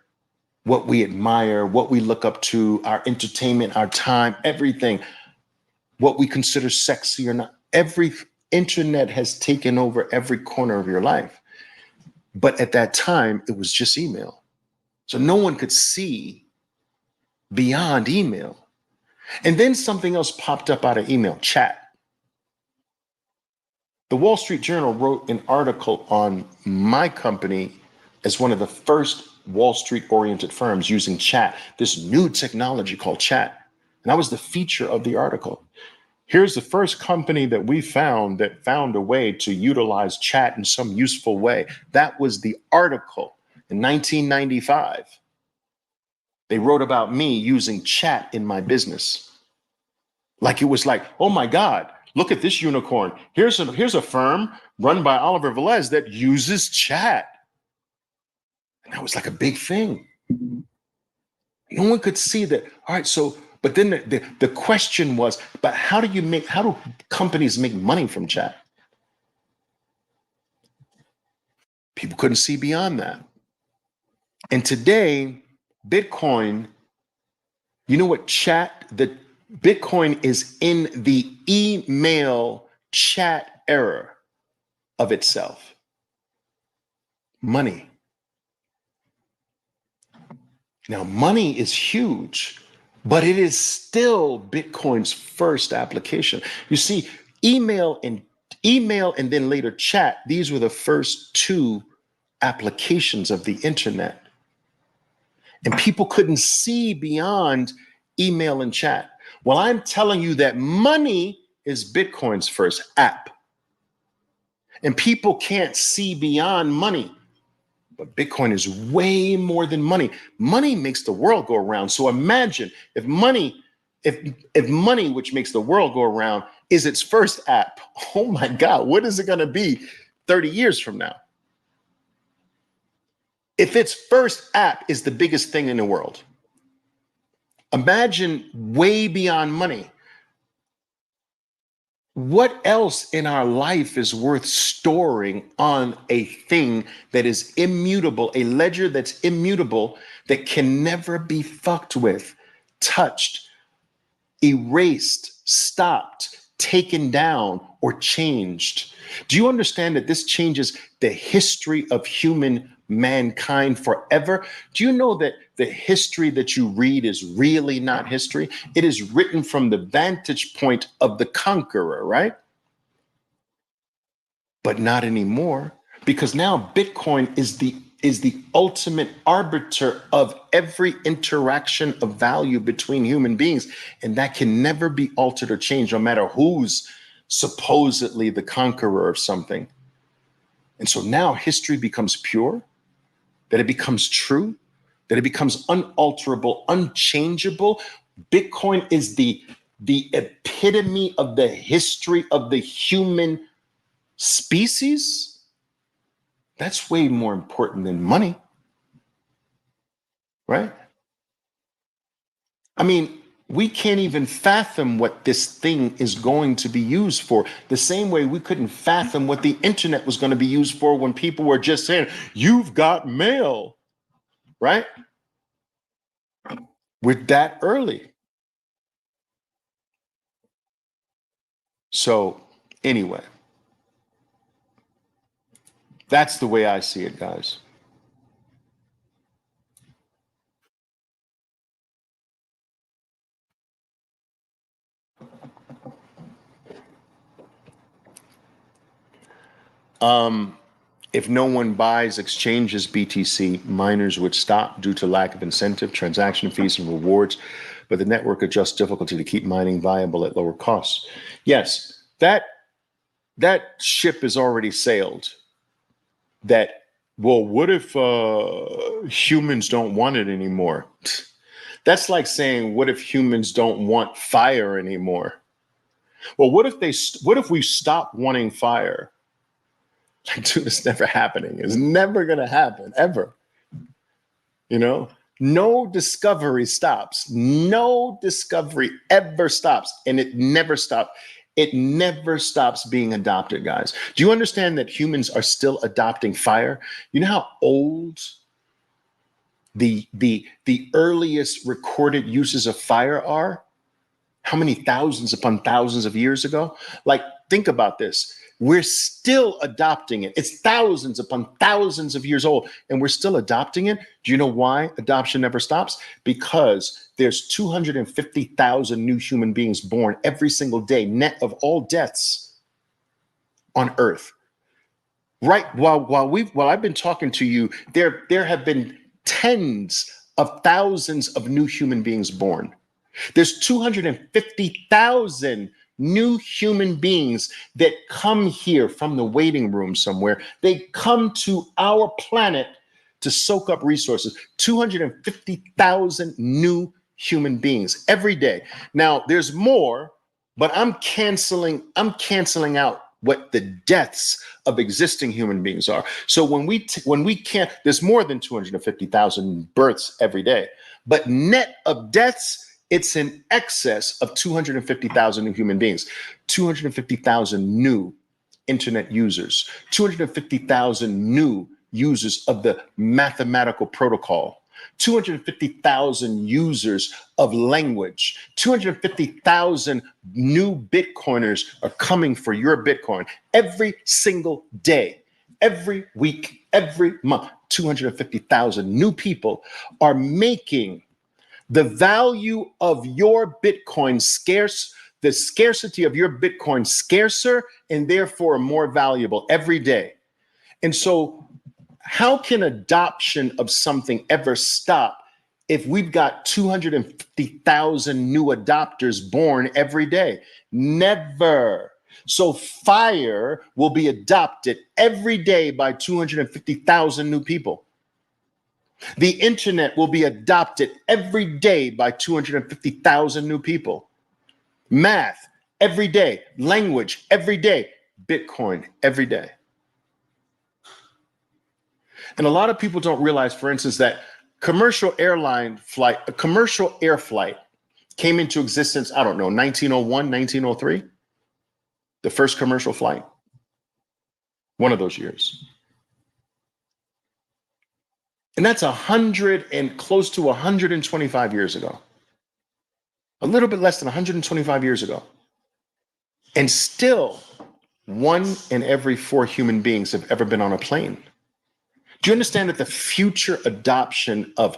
what we admire, what we look up to, our entertainment, our time, everything, what we consider sexy or not. Every internet has taken over every corner of your life. But at that time, it was just email. So no one could see beyond email. And then something else popped up out of email, chat. The Wall Street Journal wrote an article on my company as one of the first Wall Street oriented firms using chat, this new technology called chat. And that was the feature of the article. Here's the first company that we found that found a way to utilize chat in some useful way. That was the article in 1995. They wrote about me using chat in my business. It was like, oh my God, look at this unicorn. Here's a firm run by Oliver Velez that uses chat. And that was like a big thing. No one could see that. All right, so, but then the question was, but how do companies make money from chat? People couldn't see beyond that. And today, Bitcoin, you know what the Bitcoin is in the email chat era of itself. Money. Now, money is huge, but it is still Bitcoin's first application. You see, email and then later chat, these were the first two applications of the internet. And people couldn't see beyond email and chat. Well, I'm telling you that money is Bitcoin's first app. And people can't see beyond money. But Bitcoin is way more than money. Money makes the world go around. So imagine if money, if money, which makes the world go around, is its first app. Oh my God, what is it going to be 30 years from now? If its first app is the biggest thing in the world, imagine way beyond money. What else in our life is worth storing on a thing that is immutable, a ledger that's immutable, that can never be fucked with, touched, erased, stopped, taken down, or changed? Do you understand that this changes the history of mankind forever? Do you know that the history that you read is really not history? It is written from the vantage point of the conqueror, right? But not anymore, because now Bitcoin is the ultimate arbiter of every interaction of value between human beings, and that can never be altered or changed, no matter who's supposedly the conqueror of something. And so now history becomes pure, that it becomes true, that it becomes unalterable, unchangeable. Bitcoin is the epitome of the history of the human species. That's way more important than money, right? I mean, we can't even fathom what this thing is going to be used for. The same way we couldn't fathom what the internet was going to be used for when people were just saying, you've got mail, right? We're that early. So anyway, that's the way I see it, guys. If no one buys exchanges BTC, miners would stop due to lack of incentive, transaction fees, and rewards, but the network adjusts difficulty to keep mining viable at lower costs. Yes, that ship has already sailed. That, well, what if humans don't want it anymore? That's like saying, what if humans don't want fire anymore? Well, what if we stop wanting fire? Like, dude, it's never happening. It's never going to happen, ever. You know, no discovery stops. No discovery ever stops. And it never stops. It never stops being adopted, guys. Do you understand that humans are still adopting fire? You know how old the earliest recorded uses of fire are? How many thousands upon thousands of years ago? Like, think about this. We're still adopting it. It's thousands upon thousands of years old, and we're still adopting it. Do you know why adoption never stops? Because there's 250,000 new human beings born every single day, net of all deaths on Earth. Right. While I've been talking to you, there have been tens of thousands of new human beings born. There's 250,000 new human beings that come here from the waiting room somewhere. They come to our planet to soak up resources. 250,000 new human beings every day. Now, there's more, but I'm canceling out what the deaths of existing human beings are. So when we can't, there's more than 250,000 births every day, but net of deaths, it's in excess of 250,000 new human beings, 250,000 new internet users, 250,000 new users of the mathematical protocol, 250,000 users of language, 250,000 new Bitcoiners are coming for your Bitcoin every single day, every week, every month. 250,000 new people are making the value of your Bitcoin scarce, the scarcity of your Bitcoin scarcer, and therefore more valuable every day. And so how can adoption of something ever stop if we've got 250,000 new adopters born every day? Never. So fire will be adopted every day by 250,000 new people. The internet will be adopted every day by 250,000 new people. Math every day, language every day, Bitcoin every day. And a lot of people don't realize, for instance, that a commercial air flight came into existence, I don't know, 1901, 1903, the first commercial flight, one of those years. And that's 100 and close to 125 years ago. A little bit less than 125 years ago. And still, 1 in every 4 human beings have ever been on a plane. Do you understand that the future adoption of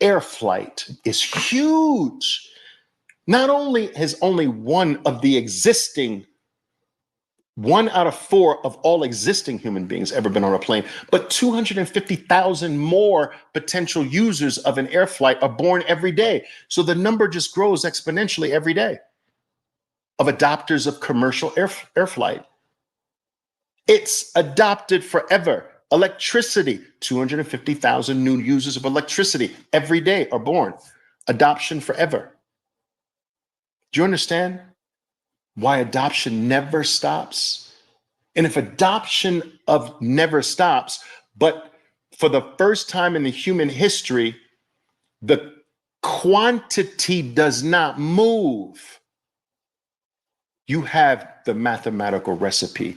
air flight is huge? Not only has only one out of 4 of all existing human beings ever been on a plane, but 250,000 more potential users of an air flight are born every day. So the number just grows exponentially every day of adopters of commercial air flight. It's adopted forever. Electricity, 250,000 new users of electricity every day are born. Adoption forever. Do you understand why adoption never stops? And if adoption of never stops, but for the first time in the human history, the quantity does not move, you have the mathematical recipe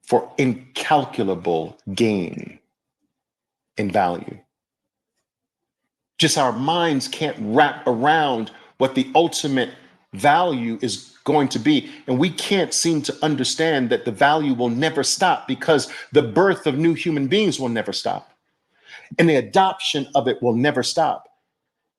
for incalculable gain in value. Just our minds can't wrap around what the ultimate value is going to be. And we can't seem to understand that the value will never stop, because the birth of new human beings will never stop. And the adoption of it will never stop.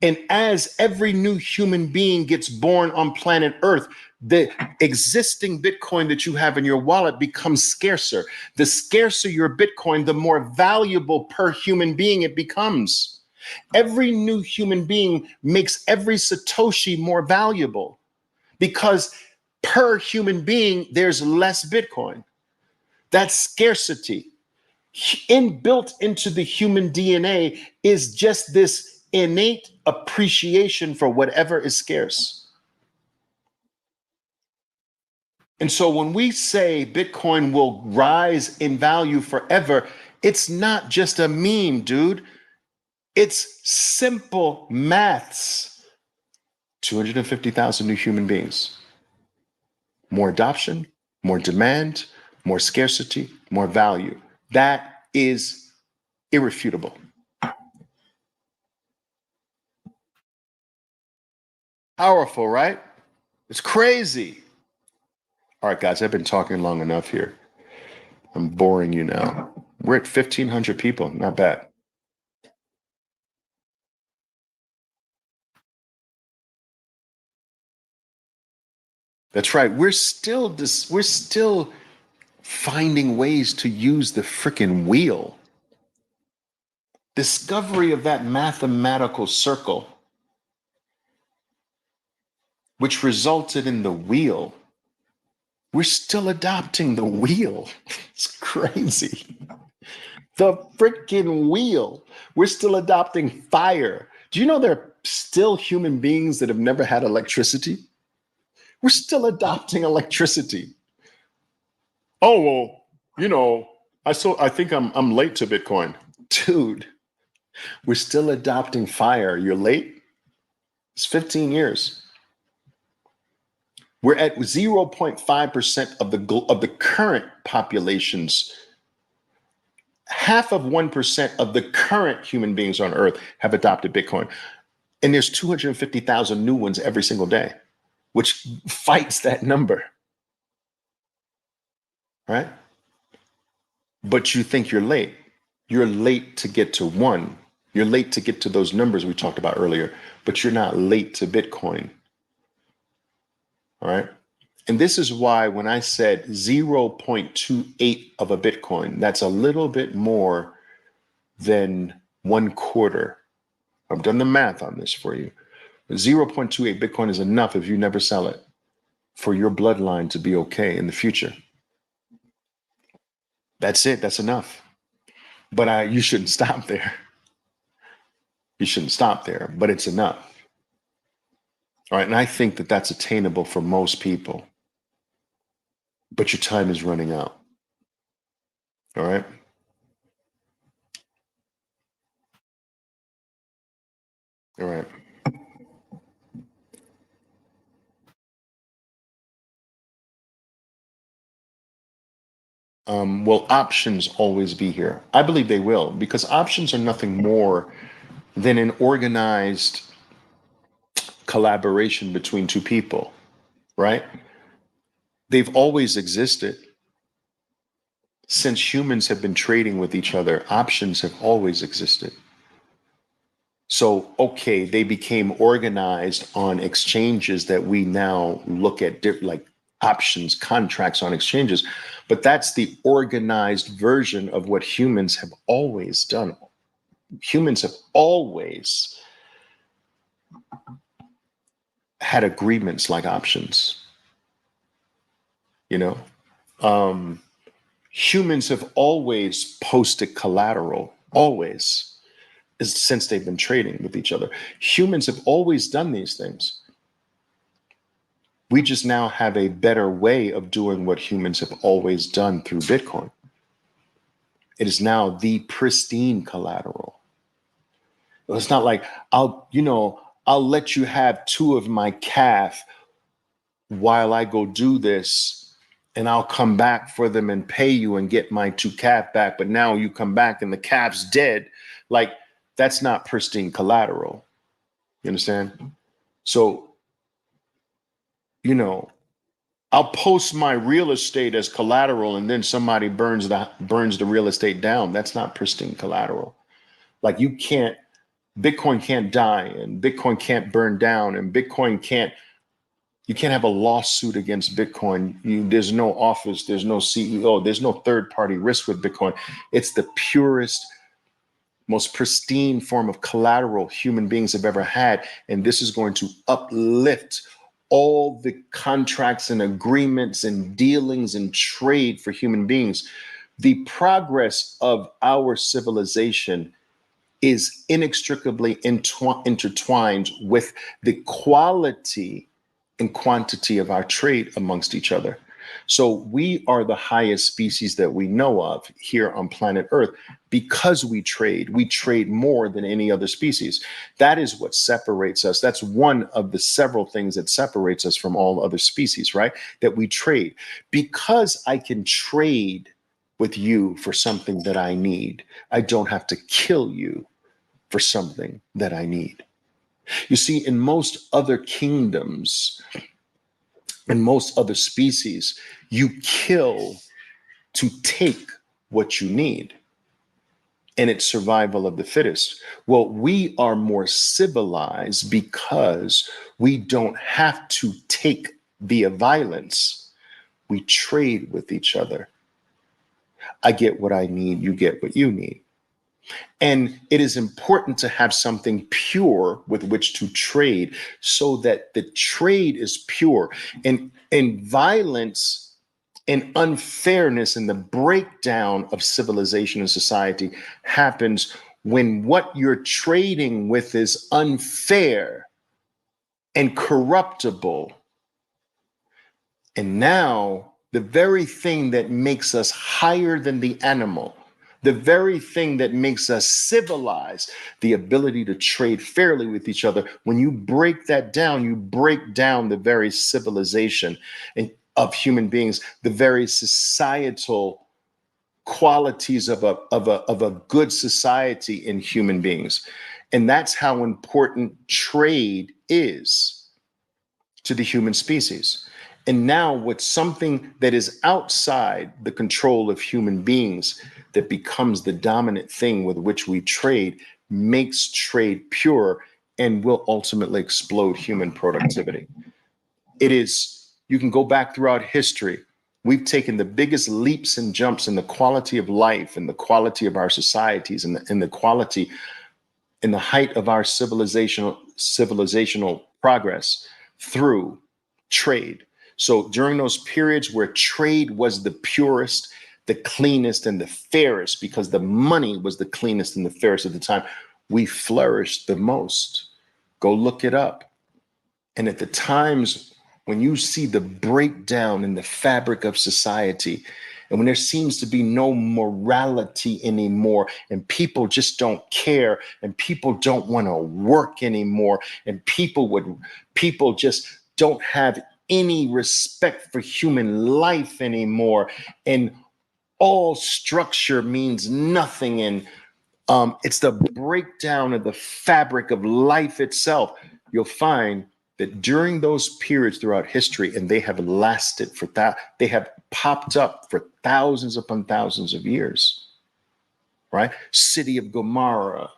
And as every new human being gets born on planet Earth, the existing Bitcoin that you have in your wallet becomes scarcer. The scarcer your Bitcoin, the more valuable per human being it becomes. Every new human being makes every Satoshi more valuable, because per human being, there's less Bitcoin. That's scarcity. Inbuilt into the human DNA is just this innate appreciation for whatever is scarce. And so when we say Bitcoin will rise in value forever, it's not just a meme, dude. It's simple maths. 250,000 new human beings. More adoption, more demand, more scarcity, more value. That is irrefutable. Powerful, right? It's crazy. All right, guys, I've been talking long enough here. I'm boring you now. We're at 1,500 people. Not bad. That's right. We're still finding ways to use the freaking wheel. Discovery of that mathematical circle, which resulted in the wheel. We're still adopting the wheel. It's crazy. The freaking wheel. We're still adopting fire. Do you know there are still human beings that have never had electricity? We're still adopting electricity. Oh, well, I think I'm late to Bitcoin. Dude, we're still adopting fire. You're late? It's 15 years. We're at 0.5% of the current population's. Half of 1% of the current human beings on Earth have adopted Bitcoin. And there's 250,000 new ones every single day, which fights that number. Right? But you think you're late. You're late to get to 1. You're late to get to those numbers we talked about earlier, but you're not late to Bitcoin. All right? And this is why when I said 0.28 of a Bitcoin, that's a little bit more than 1/4. I've done the math on this for you. 0.28 Bitcoin is enough if you never sell it. for your bloodline to be okay in the future. That's it. That's enough. But you shouldn't stop there. You shouldn't stop there, but it's enough. All right. And I think that that's attainable for most people. But your time is running out. All right. All right. Will options always be here? I believe they will, because options are nothing more than an organized collaboration between two people, right? They've always existed. Since humans have been trading with each other, options have always existed. So, okay, they became organized on exchanges that we now look at like options, contracts on exchanges. But that's the organized version of what humans have always done. Humans have always had agreements like options, you know? Humans have always posted collateral, always, since they've been trading with each other. Humans have always done these things. We just now have a better way of doing what humans have always done through Bitcoin. It is now the pristine collateral. It's not like I'll let you have 2 of my calf while I go do this, and I'll come back for them and pay you and get my 2 calf back. But now you come back and the calf's dead. Like, that's not pristine collateral. You understand? So, I'll post my real estate as collateral and then somebody burns the real estate down. That's not pristine collateral. Like, Bitcoin can't die and Bitcoin can't burn down and you can't have a lawsuit against Bitcoin. There's no office, there's no CEO, there's no third party risk with Bitcoin. It's the purest, most pristine form of collateral human beings have ever had. And this is going to uplift all the contracts and agreements and dealings and trade for human beings. The progress of our civilization is inextricably intertwined with the quality and quantity of our trade amongst each other. So we are the highest species that we know of here on planet Earth because we trade. We trade more than any other species. That is what separates us. That's one of the several things that separates us from all other species, right? That we trade. Because I can trade with you for something that I need, I don't have to kill you for something that I need. You see, in most other kingdoms, in most other species, you kill to take what you need, and it's survival of the fittest. Well, we are more civilized because we don't have to take via violence. We trade with each other. I get what I need, you get what you need. And it is important to have something pure with which to trade so that the trade is pure. And violence and unfairness and the breakdown of civilization and society happens when what you're trading with is unfair and corruptible. And now the very thing that makes us higher than the animal, the very thing that makes us civilized, the ability to trade fairly with each other, when you break that down, you break down the very civilization of human beings, the very societal qualities of a good society in human beings. And that's how important trade is to the human species. And now with something that is outside the control of human beings that becomes the dominant thing with which we trade, makes trade pure and will ultimately explode human productivity. You can go back throughout history. We've taken the biggest leaps and jumps in the quality of life and the quality of our societies and the quality and the height of our civilizational progress through trade. So during those periods where trade was the purest, the cleanest, and the fairest, because the money was the cleanest and the fairest at the time, we flourished the most. Go look it up. And at the times when you see the breakdown in the fabric of society, and when there seems to be no morality anymore, and people just don't care, and people don't want to work anymore, and people just don't have any respect for human life anymore, and all structure means nothing, and it's the breakdown of the fabric of life itself. You'll find that during those periods throughout history, and they have lasted for that, they have popped up for thousands upon thousands of years, right? City of Gomorrah,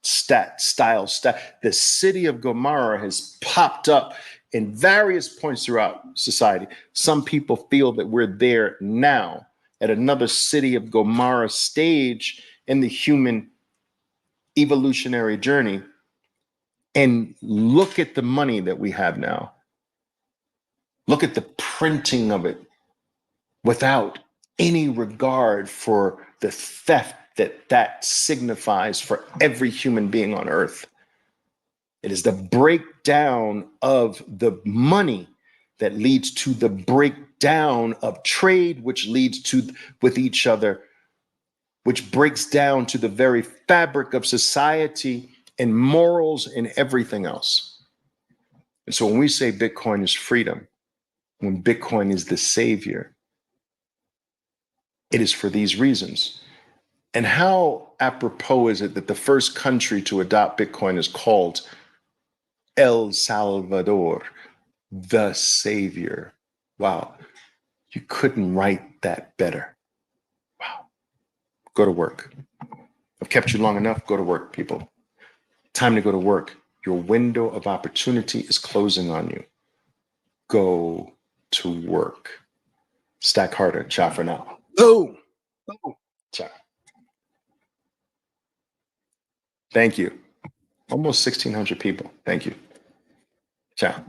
the city of Gomorrah has popped up in various points throughout society. Some people feel that we're there now at another city of Gomorrah stage in the human evolutionary journey. And look at the money that we have now. Look at the printing of it without any regard for the theft that signifies for every human being on earth. It is the breakdown of the money that leads to the breakdown of trade, which leads to with each other, which breaks down to the very fabric of society and morals and everything else. And so when we say Bitcoin is freedom, when Bitcoin is the savior, it is for these reasons. And how apropos is it that the first country to adopt Bitcoin is called El Salvador, the savior? Wow, you couldn't write that better. Wow, go to work. I've kept you long enough. Go to work, people. Time to go to work. Your window of opportunity is closing on you. Go to work. Stack harder. Ciao for now. Oh, ciao. Thank you. Almost 1,600 people. Thank you. Ciao.